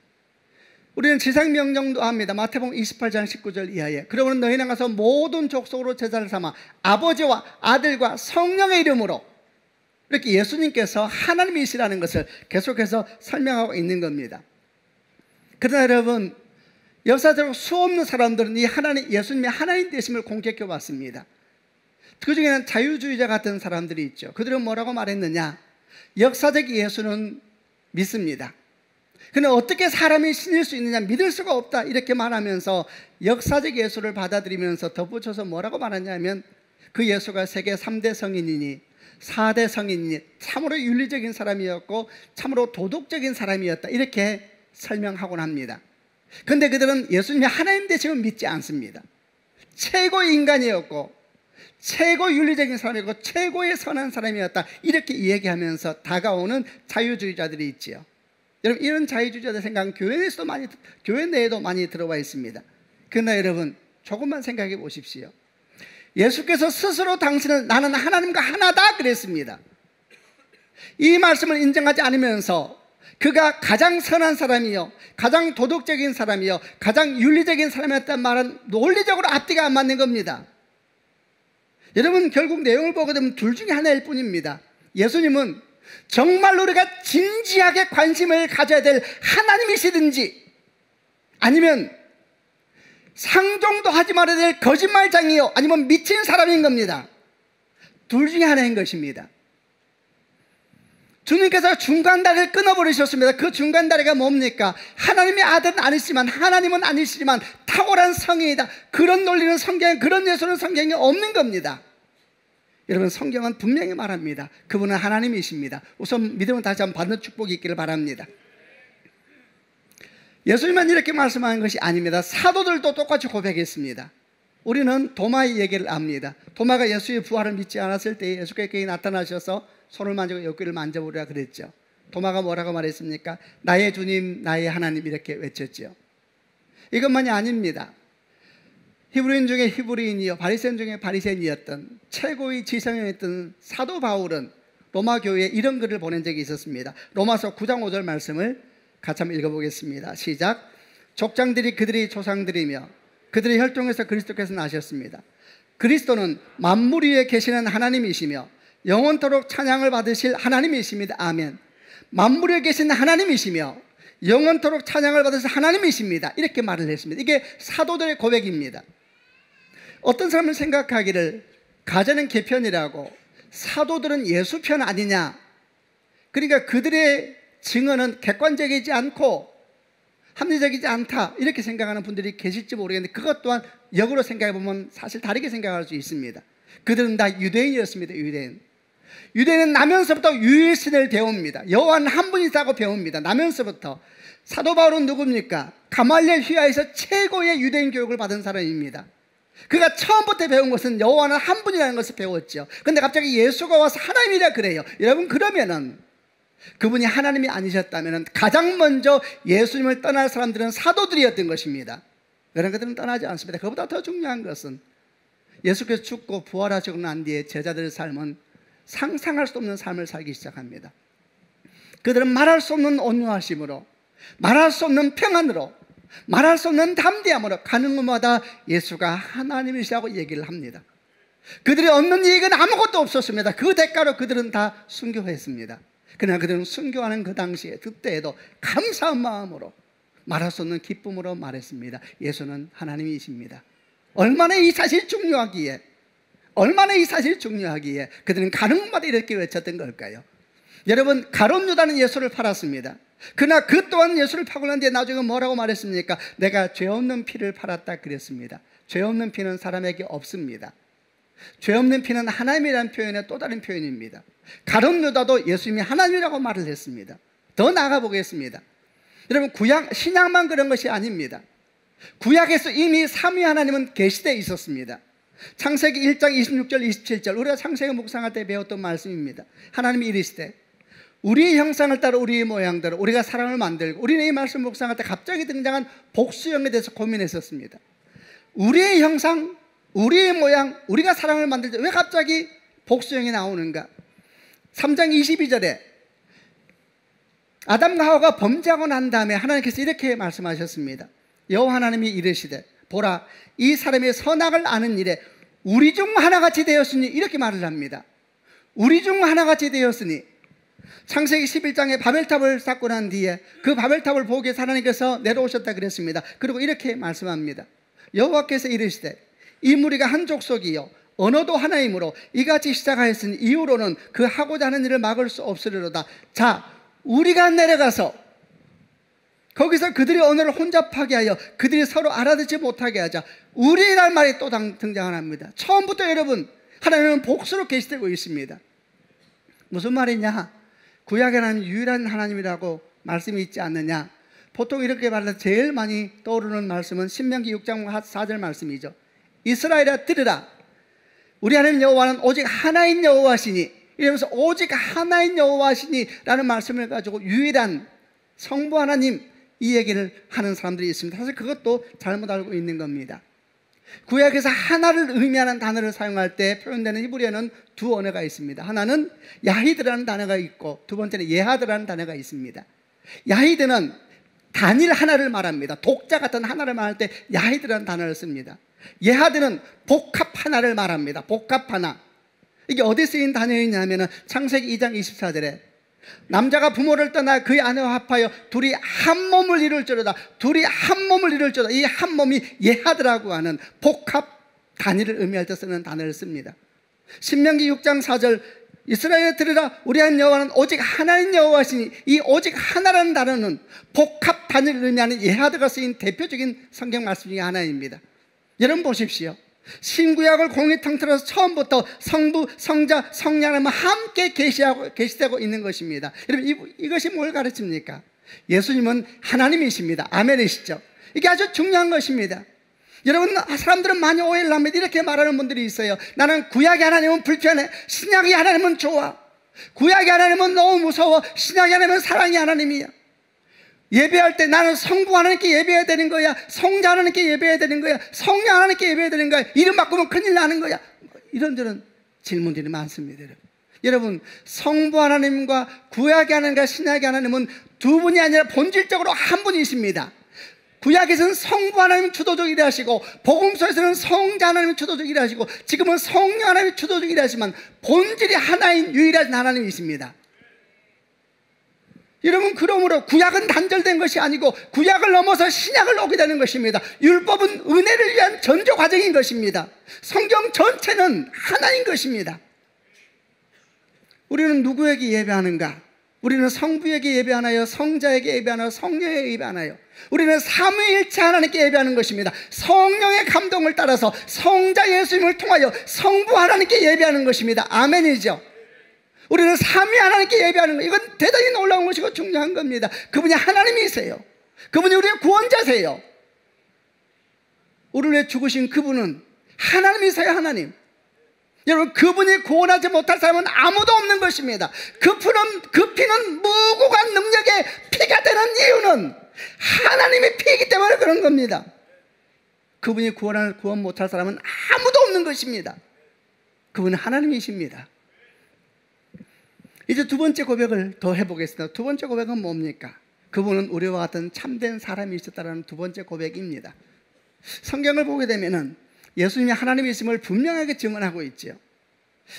우리는 지상명령도 합니다. 마태복음 28장 19절 이하에 그러므로 너희는 가서 모든 족속으로 제자를 삼아 아버지와 아들과 성령의 이름으로, 이렇게 예수님께서 하나님이시라는 것을 계속해서 설명하고 있는 겁니다. 그러나 여러분, 역사적으로 수없는 사람들은 이 예수님의 하나님 되심을 공격해 왔습니다. 그 중에는 자유주의자 같은 사람들이 있죠. 그들은 뭐라고 말했느냐? 역사적 예수는 믿습니다. 그런데 어떻게 사람이 신일 수 있느냐? 믿을 수가 없다 이렇게 말하면서 역사적 예수를 받아들이면서 덧붙여서 뭐라고 말하냐면 그 예수가 세계 3대 성인이니 4대 성인이니 참으로 윤리적인 사람이었고 참으로 도덕적인 사람이었다 이렇게 설명하곤 합니다. 그런데 그들은 예수님이 하나님 되심을 믿지 않습니다. 최고 인간이었고 최고 윤리적인 사람이었고 최고의 선한 사람이었다 이렇게 얘기하면서 다가오는 자유주의자들이 있지요. 여러분, 이런 자유주의자들 생각은 교회 내에도 많이 들어와 있습니다. 그러나 여러분, 조금만 생각해 보십시오. 예수께서 스스로 당신은 나는 하나님과 하나다 그랬습니다. 이 말씀을 인정하지 않으면서 그가 가장 선한 사람이요, 가장 도덕적인 사람이요, 가장 윤리적인 사람이었다는 말은 논리적으로 앞뒤가 안 맞는 겁니다. 여러분, 결국 내용을 보게 되면 둘 중에 하나일 뿐입니다. 예수님은 정말로 우리가 진지하게 관심을 가져야 될 하나님이시든지 아니면 상종도 하지 말아야 될 거짓말장이요 아니면 미친 사람인 겁니다. 둘 중에 하나인 것입니다. 주님께서 중간다리를 끊어버리셨습니다. 그 중간다리가 뭡니까? 하나님의 아들은 아니지만 하나님은 아니시지만 탁월한 성인이다. 그런 논리는 성경에, 그런 예수는 성경에 없는 겁니다. 여러분, 성경은 분명히 말합니다. 그분은 하나님이십니다. 우선 믿음은 다시 한번 받는 축복이 있기를 바랍니다. 예수님만 이렇게 말씀하는 것이 아닙니다. 사도들도 똑같이 고백했습니다. 우리는 도마의 얘기를 압니다. 도마가 예수의 부활을 믿지 않았을 때 예수께서 나타나셔서 손을 만지고 옆구리를 만져보라 그랬죠. 도마가 뭐라고 말했습니까? 나의 주님, 나의 하나님 이렇게 외쳤죠. 이것만이 아닙니다. 히브리인 중에 히브리인이요 바리새인 중에 바리새인이었던 최고의 지성이었던 사도 바울은 로마 교회에 이런 글을 보낸 적이 있었습니다. 로마서 9장 5절 말씀을 같이 한번 읽어보겠습니다. 시작. 족장들이 그들의 조상들이며 그들의 혈통에서 그리스도께서 나셨습니다. 그리스도는 만물 위에 계시는 하나님이시며 영원토록 찬양을 받으실 하나님이십니다. 아멘. 만물 위에 계신 하나님이시며 영원토록 찬양을 받으신 하나님이십니다. 이렇게 말을 했습니다. 이게 사도들의 고백입니다. 어떤 사람은 생각하기를 가자는 개편이라고 사도들은 예수편 아니냐, 그러니까 그들의 증언은 객관적이지 않고 합리적이지 않다, 이렇게 생각하는 분들이 계실지 모르겠는데, 그것 또한 역으로 생각해 보면 사실 다르게 생각할 수 있습니다. 그들은 다 유대인이었습니다. 유대인은 나면서부터 유일신을 배웁니다. 여호와는 한 분이라고 배웁니다. 나면서부터. 사도 바울은 누굽니까? 가말리엘 휘하에서 최고의 유대인 교육을 받은 사람입니다. 그가 처음부터 배운 것은 여호와는 한 분이라는 것을 배웠죠. 그런데 갑자기 예수가 와서 하나님이라 그래요. 여러분, 그러면은 그분이 하나님이 아니셨다면 가장 먼저 예수님을 떠날 사람들은 사도들이었던 것입니다. 그런 그들은 떠나지 않습니다. 그보다 더 중요한 것은 예수께서 죽고 부활하시고 난 뒤에 제자들의 삶은 상상할 수 없는 삶을 살기 시작합니다. 그들은 말할 수 없는 온유하심으로, 말할 수 없는 평안으로, 말할 수 없는 담대함으로 가는 곳마다 예수가 하나님이시라고 얘기를 합니다. 그들이 얻는 이익은 아무것도 없었습니다. 그 대가로 그들은 다 순교했습니다. 그러나 그들은 순교하는 그 당시에, 그때에도 감사한 마음으로, 말할 수 없는 기쁨으로 말했습니다. 예수는 하나님이십니다. 얼마나 이 사실이 중요하기에, 그들은 가는 곳마다 이렇게 외쳤던 걸까요? 여러분, 가룟 유다는 예수를 팔았습니다. 그러나 그 또한 예수를 파고 난 뒤에 나중에 뭐라고 말했습니까? 내가 죄 없는 피를 팔았다 그랬습니다. 죄 없는 피는 사람에게 없습니다. 죄 없는 피는 하나님이라는 표현의 또 다른 표현입니다. 가룟 유다도 예수님이 하나님이라고 말을 했습니다. 더 나아가 보겠습니다. 여러분, 신약만 그런 것이 아닙니다. 구약에서 이미 삼위 하나님은 계시되어 있었습니다. 창세기 1장 26절 27절, 우리가 창세기 묵상할 때 배웠던 말씀입니다. 하나님이 이르시되 우리의 형상을 따라 우리의 모양대로 우리가 사람을 만들고, 우리는 이 말씀 묵상할 때 갑자기 등장한 복수형에 대해서 고민했었습니다. 우리의 형상, 우리의 모양, 우리가 사람을 만들 때 왜 갑자기 복수형이 나오는가? 3장 22절에 아담과 하와가 범죄하고 난 다음에 하나님께서 이렇게 말씀하셨습니다. 여호와 하나님이 이르시되 보라, 이 사람의 선악을 아는 일에 우리 중 하나같이 되었으니, 이렇게 말을 합니다. 우리 중 하나같이 되었으니, 창세기 11장에 바벨탑을 쌓고 난 뒤에 그 바벨탑을 보기 위해서 하나님께서 내려오셨다 그랬습니다. 그리고 이렇게 말씀합니다. 여호와께서 이르시되 이 무리가 한 족속이요 언어도 하나이므로 이같이 시작하였으니 이후로는 그 하고자 하는 일을 막을 수 없으리로다. 자, 우리가 내려가서 거기서 그들의 언어를 혼잡하게 하여 그들이 서로 알아듣지 못하게 하자. 우리라는 말이 또 등장합니다. 처음부터 여러분, 하나님은 복수로 계시되고 있습니다. 무슨 말이냐? 구약에 하나님 유일한 하나님이라고 말씀이 있지 않느냐? 보통 이렇게 말해서 제일 많이 떠오르는 말씀은 신명기 6장 4절 말씀이죠. 이스라엘아 들으라, 우리 하나님 여호와는 오직 하나인 여호와시니, 이러면서 오직 하나인 여호와시니 라는 말씀을 가지고 유일한 성부 하나님, 이 얘기를 하는 사람들이 있습니다. 사실 그것도 잘못 알고 있는 겁니다. 구약에서 하나를 의미하는 단어를 사용할 때 표현되는 히브리어는 두 언어가 있습니다. 하나는 야히드라는 단어가 있고, 두 번째는 예하드라는 단어가 있습니다. 야히드는 단일 하나를 말합니다. 독자 같은 하나를 말할 때 야히드라는 단어를 씁니다. 예하드는 복합 하나를 말합니다. 복합 하나. 이게 어디에 쓰인 단어이냐면 창세기 2장 24절에 남자가 부모를 떠나 그의 아내와 합하여 둘이 한 몸을 이룰지로다. 둘이 한 몸을 이룰지로다. 이 한 몸이 예하드라고 하는 복합 단위를 의미할 때 쓰는 단어를 씁니다. 신명기 6장 4절 이스라엘에 들으라, 우리 하나님 여호와는 오직 하나인 여호와시니, 이 오직 하나라는 단어는 복합 단위를 의미하는 예하드가 쓰인 대표적인 성경 말씀 중에 하나입니다. 여러분 보십시오. 신구약을 공의통틀어서 처음부터 성부, 성자, 성령은 함께 계시되고 있는 것입니다. 여러분, 이것이 뭘 가르칩니까? 예수님은 하나님이십니다. 아멘이시죠? 이게 아주 중요한 것입니다. 여러분, 사람들은 많이 오해를 합니다. 이렇게 말하는 분들이 있어요. 나는 구약의 하나님은 불편해, 신약의 하나님은 좋아. 구약의 하나님은 너무 무서워, 신약의 하나님은 사랑의 하나님이야. 예배할 때 나는 성부 하나님께 예배해야 되는 거야, 성자 하나님께 예배해야 되는 거야, 성령 하나님께 예배해야 되는 거야, 이름 바꾸면 큰일 나는 거야. 이런저런 질문들이 많습니다. 여러분, 성부 하나님과 구약의 하나님과 신약의 하나님은 두 분이 아니라 본질적으로 한 분이십니다. 구약에서는 성부 하나님 주도적으로 일하시고, 복음서에서는 성자 하나님 주도적으로 일하시고, 지금은 성령 하나님 주도적으로 일하시지만 본질이 하나인 유일한 하나님이십니다. 여러분, 그러므로 구약은 단절된 것이 아니고 구약을 넘어서 신약을 오게 되는 것입니다. 율법은 은혜를 위한 전조 과정인 것입니다. 성경 전체는 하나인 것입니다. 우리는 누구에게 예배하는가? 우리는 성부에게 예배하나요? 성자에게 예배하나요? 성령에게 예배하나요? 우리는 삼위일체 하나님께 예배하는 것입니다. 성령의 감동을 따라서 성자 예수님을 통하여 성부 하나님께 예배하는 것입니다. 아멘이죠. 우리는 삼위 하나님께 예배하는 것, 이건 대단히 놀라운 것이고 중요한 겁니다. 그분이 하나님이세요. 그분이 우리의 구원자세요. 우리를 위해 죽으신 그분은 하나님이세요. 하나님. 여러분, 그분이 구원하지 못할 사람은 아무도 없는 것입니다. 그 피는 무고한 능력의 피가 되는 이유는 하나님의 피이기 때문에 그런 겁니다. 그분이 구원 못할 사람은 아무도 없는 것입니다. 그분은 하나님이십니다. 이제 두 번째 고백을 더 해보겠습니다. 두 번째 고백은 뭡니까? 그분은 우리와 같은 참된 사람이 있었다는 두 번째 고백입니다. 성경을 보게 되면은 예수님이 하나님이심을 분명하게 증언하고 있죠.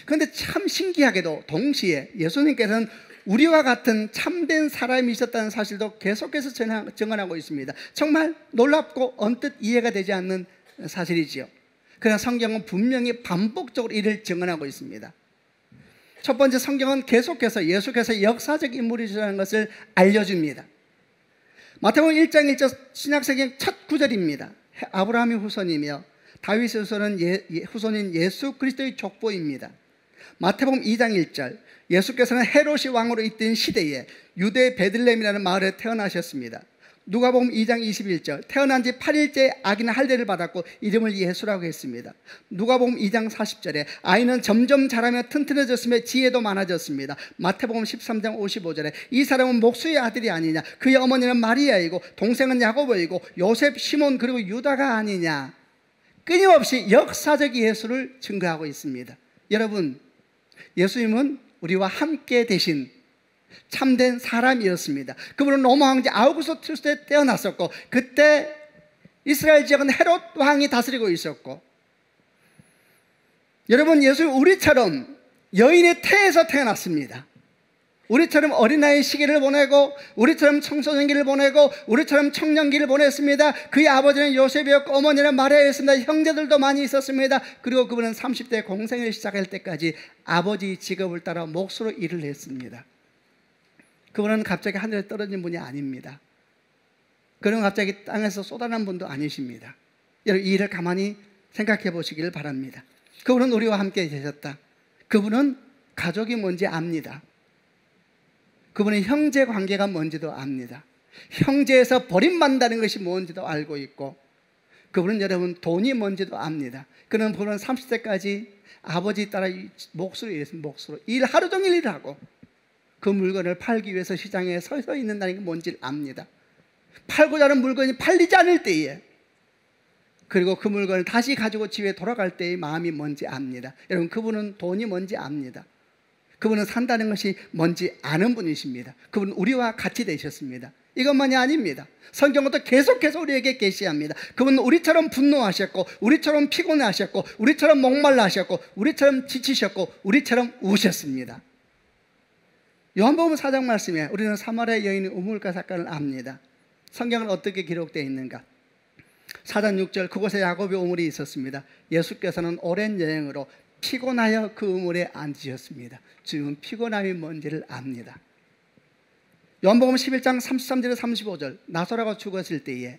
그런데 참 신기하게도 동시에 예수님께서는 우리와 같은 참된 사람이 있었다는 사실도 계속해서 증언하고 있습니다. 정말 놀랍고 언뜻 이해가 되지 않는 사실이지요. 그러나 성경은 분명히 반복적으로 이를 증언하고 있습니다. 첫 번째, 성경은 계속해서 예수께서 역사적 인물이시라는 것을 알려줍니다. 마태복음 1장 1절 신약성경 첫 구절입니다. 아브라함의 후손이며 다윗의 후손인 예수 그리스도의 족보입니다. 마태복음 2장 1절 예수께서는 헤롯이 왕으로 있던 시대에 유대 베들레헴이라는 마을에 태어나셨습니다. 누가복음 2장 21절 태어난 지 8일째 아기는 할례를 받았고 이름을 예수라고 했습니다. 누가복음 2장 40절에 아이는 점점 자라며 튼튼해졌으며 지혜도 많아졌습니다. 마태복음 13장 55절에 이 사람은 목수의 아들이 아니냐, 그의 어머니는 마리아이고 동생은 야고보이고 요셉, 시몬 그리고 유다가 아니냐. 끊임없이 역사적 예수를 증거하고 있습니다. 여러분, 예수님은 우리와 함께 되신 참된 사람이었습니다. 그분은 로마 황제 아우구스투스 때 태어났었고 그때 이스라엘 지역은 헤롯 왕이 다스리고 있었고, 여러분, 예수님 우리처럼 여인의 태에서 태어났습니다. 우리처럼 어린아이 시기를 보내고 우리처럼 청소년기를 보내고 우리처럼 청년기를 보냈습니다. 그의 아버지는 요셉이었고 어머니는 마리아였습니다. 형제들도 많이 있었습니다. 그리고 그분은 30대 공생을 시작할 때까지 아버지 직업을 따라 몫으로 일을 했습니다. 그분은 갑자기 하늘에 떨어진 분이 아닙니다. 그는 갑자기 땅에서 쏟아난 분도 아니십니다. 여러분, 이 일을 가만히 생각해 보시길 바랍니다. 그분은 우리와 함께 계셨다. 그분은 가족이 뭔지 압니다. 그분은 형제 관계가 뭔지도 압니다. 형제에서 버림받는다는 것이 뭔지도 알고 있고, 그분은 여러분 돈이 뭔지도 압니다. 그는 30세까지 아버지 따라 몫으로 일했습니다. 몫으로 하루 종일 일하고 그 물건을 팔기 위해서 시장에 서 있는다는 게 뭔지를 압니다. 팔고자 하는 물건이 팔리지 않을 때에, 그리고 그 물건을 다시 가지고 집에 돌아갈 때의 마음이 뭔지 압니다. 여러분, 그분은 돈이 뭔지 압니다. 그분은 산다는 것이 뭔지 아는 분이십니다. 그분은 우리와 같이 되셨습니다. 이것만이 아닙니다. 성경은 또 계속해서 우리에게 계시합니다. 그분은 우리처럼 분노하셨고 우리처럼 피곤하셨고 우리처럼 목말라 하셨고 우리처럼 지치셨고 우리처럼 우셨습니다. 요한복음 4장 말씀에 우리는 사마리아 여인의 우물가 사건을 압니다. 성경은 어떻게 기록되어 있는가? 4장 6절 그곳에 야곱의 우물이 있었습니다. 예수께서는 오랜 여행으로 피곤하여 그 우물에 앉으셨습니다. 주님은 피곤함이 뭔지를 압니다. 요한복음 11장 33절에서 35절 나사로가 죽었을 때에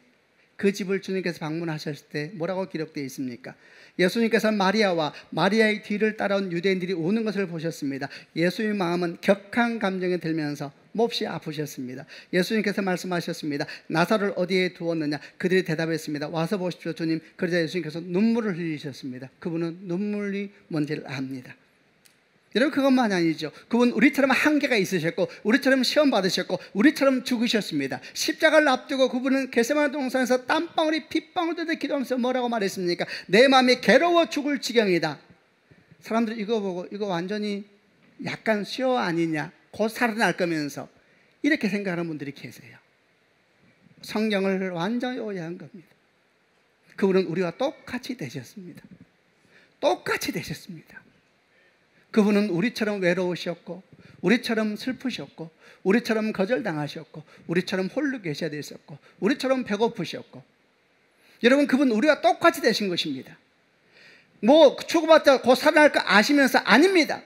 그 집을 주님께서 방문하셨을 때 뭐라고 기록되어 있습니까? 예수님께서는 마리아와 마리아의 뒤를 따라온 유대인들이 오는 것을 보셨습니다. 예수님의 마음은 격한 감정이 들면서 몹시 아프셨습니다. 예수님께서 말씀하셨습니다. 나사로를 어디에 두었느냐? 그들이 대답했습니다. 와서 보십시오 주님. 그러자 예수님께서 눈물을 흘리셨습니다. 그분은 눈물이 뭔지를 압니다. 여러분, 그것만이 아니죠. 그분 우리처럼 한계가 있으셨고 우리처럼 시험 받으셨고 우리처럼 죽으셨습니다. 십자가를 앞두고 그분은 겟세마네 동산에서 땀방울이 핏방울들도 기도하면서 뭐라고 말했습니까? 내 마음이 괴로워 죽을 지경이다. 사람들이 이거 보고 이거 완전히 약간 수요 아니냐, 곧 살아날 거면서 이렇게 생각하는 분들이 계세요. 성경을 완전히 오해한 겁니다. 그분은 우리와 똑같이 되셨습니다. 똑같이 되셨습니다. 그분은 우리처럼 외로우셨고, 우리처럼 슬프셨고, 우리처럼 거절당하셨고, 우리처럼 홀로 계셔야 되셨고, 우리처럼 배고프셨고. 여러분, 그분 우리와 똑같이 되신 것입니다. 죽어봤자 곧 살아날 거 아시면서 아닙니다.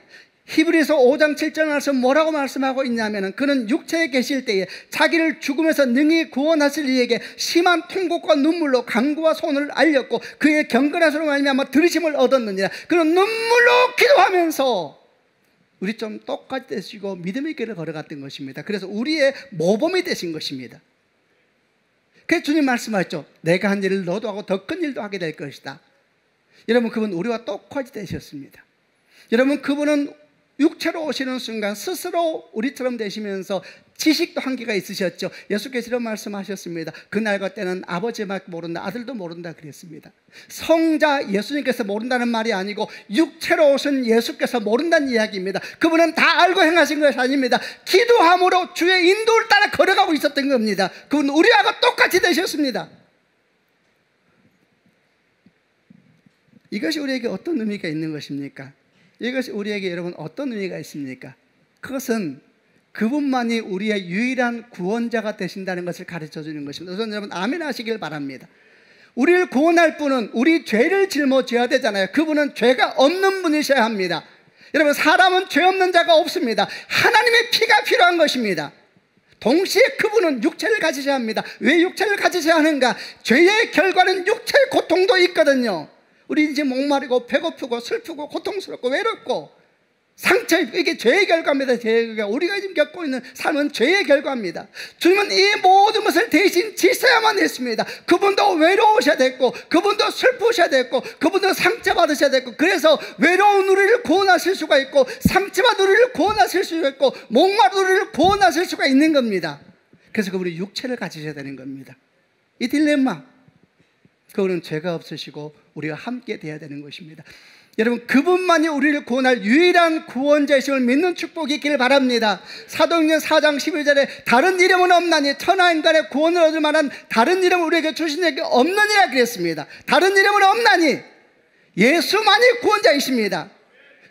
히브리서 5장 7절에서 뭐라고 말씀하고 있냐면, 그는 육체에 계실 때에 자기를 죽음에서 능히 구원하실 이에게 심한 통곡과 눈물로 간구와 손을 알렸고 그의 경건하심으로 말미암아 들으심을 얻었느니라. 그는 눈물로 기도하면서 우리 좀 똑같이 되시고 믿음의 길을 걸어갔던 것입니다. 그래서 우리의 모범이 되신 것입니다. 그래서 주님 말씀하셨죠. 내가 한 일을 너도 하고 더 큰 일도 하게 될 것이다. 여러분, 그분 우리와 똑같이 되셨습니다. 여러분, 그분은 육체로 오시는 순간 스스로 우리처럼 되시면서 지식도 한계가 있으셨죠. 예수께서 이런 말씀하셨습니다. 그날과 때는 아버지밖에 모른다, 아들도 모른다 그랬습니다. 성자 예수님께서 모른다는 말이 아니고 육체로 오신 예수께서 모른다는 이야기입니다. 그분은 다 알고 행하신 것이 아닙니다. 기도함으로 주의 인도를 따라 걸어가고 있었던 겁니다. 그분 우리하고 똑같이 되셨습니다. 이것이 우리에게 어떤 의미가 있는 것입니까? 이것이 우리에게 여러분 어떤 의미가 있습니까? 그것은 그분만이 우리의 유일한 구원자가 되신다는 것을 가르쳐 주는 것입니다. 우선 여러분 아멘 하시길 바랍니다. 우리를 구원할 분은 우리 죄를 짊어져야 되잖아요. 그분은 죄가 없는 분이셔야 합니다. 여러분, 사람은 죄 없는 자가 없습니다. 하나님의 피가 필요한 것입니다. 동시에 그분은 육체를 가지셔야 합니다. 왜 육체를 가지셔야 하는가? 죄의 결과는 육체의 고통도 있거든요. 우리 이제 목마르고 배고프고 슬프고 고통스럽고 외롭고 상처, 이게 죄의 결과입니다. 죄의 결과. 우리가 지금 겪고 있는 삶은 죄의 결과입니다. 주님은 이 모든 것을 대신 지셔야만 했습니다. 그분도 외로우셔야 됐고, 그분도 슬프셔야 됐고, 그분도 상처받으셔야 됐고, 그래서 외로운 우리를 구원하실 수가 있고, 상처받은 우리를 구원하실 수가 있고, 목마른 우리를 구원하실 수가 있는 겁니다. 그래서 그분이 육체를 가지셔야 되는 겁니다. 이 딜레마, 그분은 죄가 없으시고 우리와 함께 되어야 되는 것입니다. 여러분, 그분만이 우리를 구원할 유일한 구원자이심을 믿는 축복이 있기를 바랍니다. 사도행전 4장 11절에 다른 이름은 없나니 천하 인간의 구원을 얻을 만한 다른 이름을 우리에게 주신 적이 없느니라 그랬습니다. 다른 이름은 없나니 예수만이 구원자이십니다.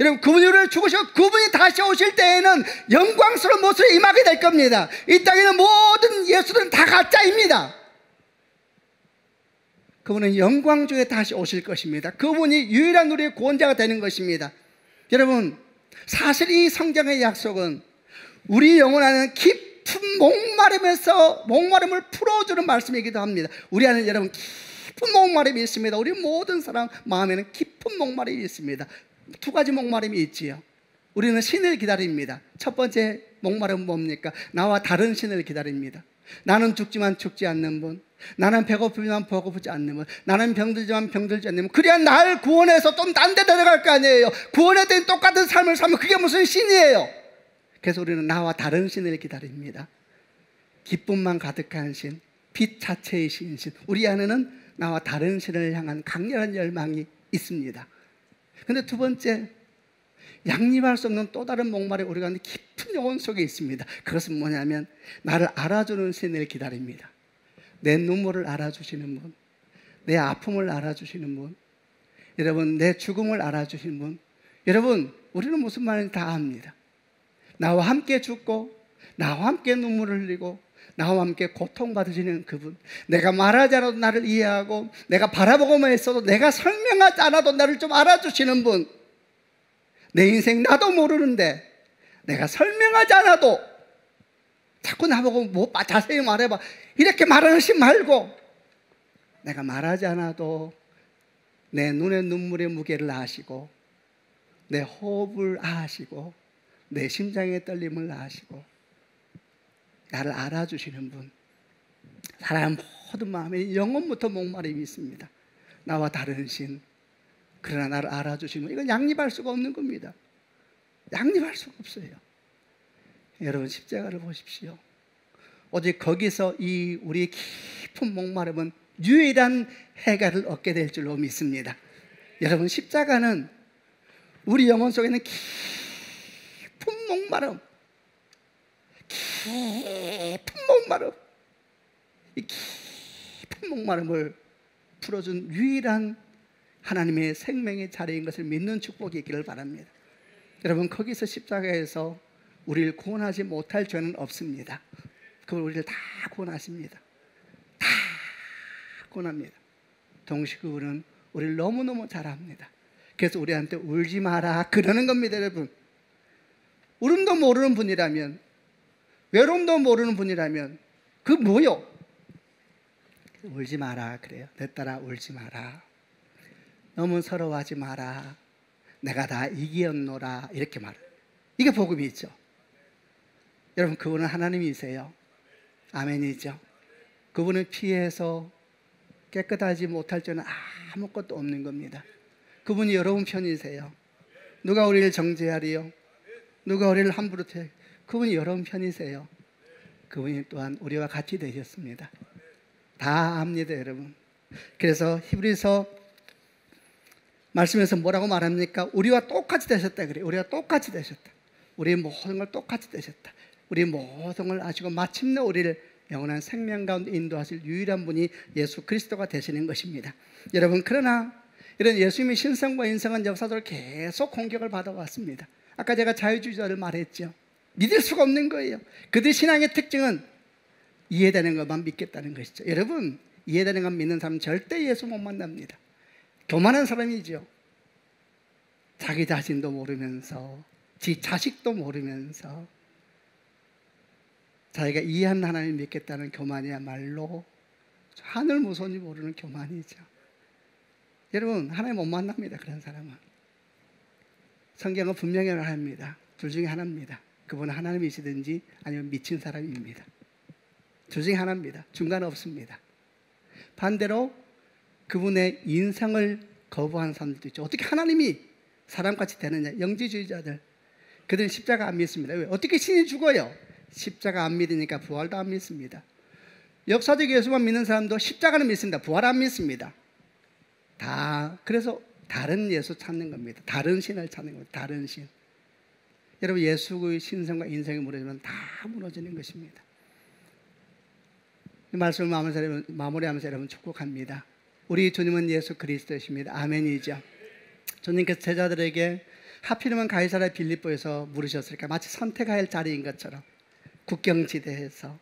여러분, 그분이 우리를 죽으시고 그분이 다시 오실 때에는 영광스러운 모습으로 임하게 될 겁니다. 이 땅에는 모든 예수들은 다 가짜입니다. 그분은 영광 중에 다시 오실 것입니다. 그분이 유일한 우리의 구원자가 되는 것입니다. 여러분, 사실 이 성경의 약속은 우리 영혼 안에는 깊은 목마름을 풀어주는 말씀이기도 합니다. 우리 안에 여러분 깊은 목마름이 있습니다. 우리 모든 사람 마음에는 깊은 목마름이 있습니다. 두 가지 목마름이 있지요. 우리는 신을 기다립니다. 첫 번째 목마름은 뭡니까? 나와 다른 신을 기다립니다. 나는 죽지만 죽지 않는 분, 나는 배고프지만 배고프지 않는 분, 나는 병들지만 병들지 않는 분, 그래야 날 구원해서 좀 딴 데 데려갈 거 아니에요. 구원에 대한 똑같은 삶을 살면 그게 무슨 신이에요? 그래서 우리는 나와 다른 신을 기다립니다. 기쁨만 가득한 신, 빛 자체의 신. 우리 안에는 나와 다른 신을 향한 강렬한 열망이 있습니다. 그런데 두 번째, 양립할 수 없는 또 다른 목마름이 우리가 깊은 영혼 속에 있습니다. 그것은 뭐냐면 나를 알아주는 신을 기다립니다. 내 눈물을 알아주시는 분, 내 아픔을 알아주시는 분, 여러분 내 죽음을 알아주시는 분. 여러분, 우리는 무슨 말인지 다 압니다. 나와 함께 죽고 나와 함께 눈물을 흘리고 나와 함께 고통받으시는 그분, 내가 말하지 않아도 나를 이해하고 내가 바라보고만 있어도 내가 설명하지 않아도 나를 좀 알아주시는 분, 내 인생 나도 모르는데 내가 설명하지 않아도 자꾸 나보고 뭐 자세히 말해봐 이렇게 말하시 말고, 내가 말하지 않아도 내 눈에 눈물의 무게를 아시고 내 호흡을 아시고 내 심장의 떨림을 아시고 나를 알아주시는 분, 사람 모든 마음에 영혼부터 목마름이 있습니다. 나와 다른 신, 그러나 나를 알아주시면 이건 양립할 수가 없는 겁니다. 양립할 수가 없어요. 여러분, 십자가를 보십시오. 오직 거기서 이 우리의 깊은 목마름은 유일한 해결을 얻게 될 줄로 믿습니다. 여러분, 십자가는 우리 영혼 속에는 깊은 목마름, 이 깊은 목마름을 풀어준 유일한 하나님의 생명의 자리인 것을 믿는 축복이 있기를 바랍니다. 여러분, 거기서 십자가에서 우리를 구원하지 못할 죄는 없습니다. 그걸 우리를 다 구원하십니다. 다 구원합니다. 동시에 그분은 우리를 너무너무 잘 압니다. 그래서 우리한테 울지 마라 그러는 겁니다. 여러분, 울음도 모르는 분이라면, 외로움도 모르는 분이라면 그 뭐요? 울지 마라 그래요. 내 딸아, 울지 마라. 너무 서러워하지 마라. 내가 다 이기었노라. 이렇게 말해요. 이게 복음이죠. 여러분, 그분은 하나님이세요. 아멘이죠. 그분은 피해서 깨끗하지 못할 줄은 아무것도 없는 겁니다. 그분이 여러분 편이세요. 누가 우리를 정죄하리요? 누가 우리를 함부로 태? 그분이 여러분 편이세요. 그분이 또한 우리와 같이 되셨습니다. 다 압니다, 여러분. 그래서 히브리서 말씀에서 뭐라고 말합니까? 우리와 똑같이 되셨다 그래요. 우리와 똑같이 되셨다. 우리의 모든 걸 똑같이 되셨다. 우리의 모든 걸 아시고 마침내 우리를 영원한 생명 가운데 인도하실 유일한 분이 예수 그리스도가 되시는 것입니다. 여러분, 그러나 이런 예수님의 신성과 인성은 역사적으로 계속 공격을 받아왔습니다. 아까 제가 자유주의자를 말했죠. 믿을 수가 없는 거예요. 그들 신앙의 특징은 이해되는 것만 믿겠다는 것이죠. 여러분, 이해되는 것 믿는 사람은 절대 예수 못 만납니다. 교만한 사람이죠. 자기 자신도 모르면서, 지 자식도 모르면서 자기가 이해한 하나님을 믿겠다는 교만이야말로 하늘 무서운지 모르는 교만이죠. 여러분, 하나님 못 만납니다. 그런 사람은. 성경은 분명히 말합니다. 둘 중에 하나입니다. 그분은 하나님이시든지 아니면 미친 사람입니다. 둘 중에 하나입니다. 중간 없습니다. 반대로 그분의 인성을 거부하는 사람들도 있죠. 어떻게 하나님이 사람같이 되느냐. 영지주의자들, 그들은 십자가 안 믿습니다. 왜? 어떻게 신이 죽어요? 십자가 안 믿으니까 부활도 안 믿습니다. 역사적 예수만 믿는 사람도 십자가는 믿습니다. 부활 안 믿습니다. 다 그래서 다른 예수 찾는 겁니다. 다른 신을 찾는 겁니다. 다른 신. 여러분, 예수의 신성과 인성이 무너지면 다 무너지는 것입니다. 이 말씀을 마무리하면서 여러분 축복합니다. 우리 주님은 예수 그리스도이십니다. 아멘이죠. 주님께서 제자들에게 하필이면 가이사랴 빌립보에서 물으셨을까? 마치 선택해야 할 자리인 것처럼 국경지대에서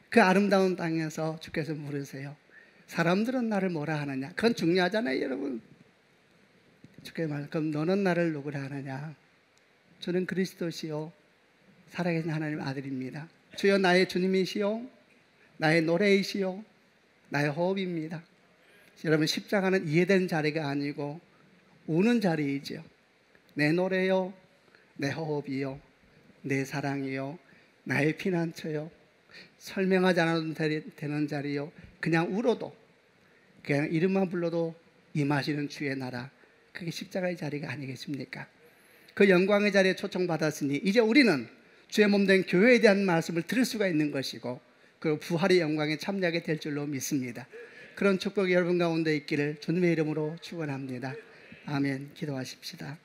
그 아름다운 땅에서 주께서 물으세요. 사람들은 나를 뭐라 하느냐? 그건 중요하잖아요, 여러분. 주께서 말, 그럼 너는 나를 누구라 하느냐? 저는 그리스도시요 살아계신 하나님 아들입니다. 주여 나의 주님이시요 나의 노래이시요 나의 호흡입니다. 여러분, 십자가는 이해된 자리가 아니고 우는 자리이죠. 내 노래요, 내 호흡이요, 내 사랑이요, 나의 피난처요, 설명하지 않아도 되는 자리요, 그냥 울어도, 그냥 이름만 불러도 임하시는 주의 나라, 그게 십자가의 자리가 아니겠습니까? 그 영광의 자리에 초청받았으니 이제 우리는 주의 몸된 교회에 대한 말씀을 들을 수가 있는 것이고, 그리고 부활의 영광에 참여하게 될 줄로 믿습니다. 그런 축복이 여러분 가운데 있기를 주님의 이름으로 축원합니다. 아멘. 기도하십시다.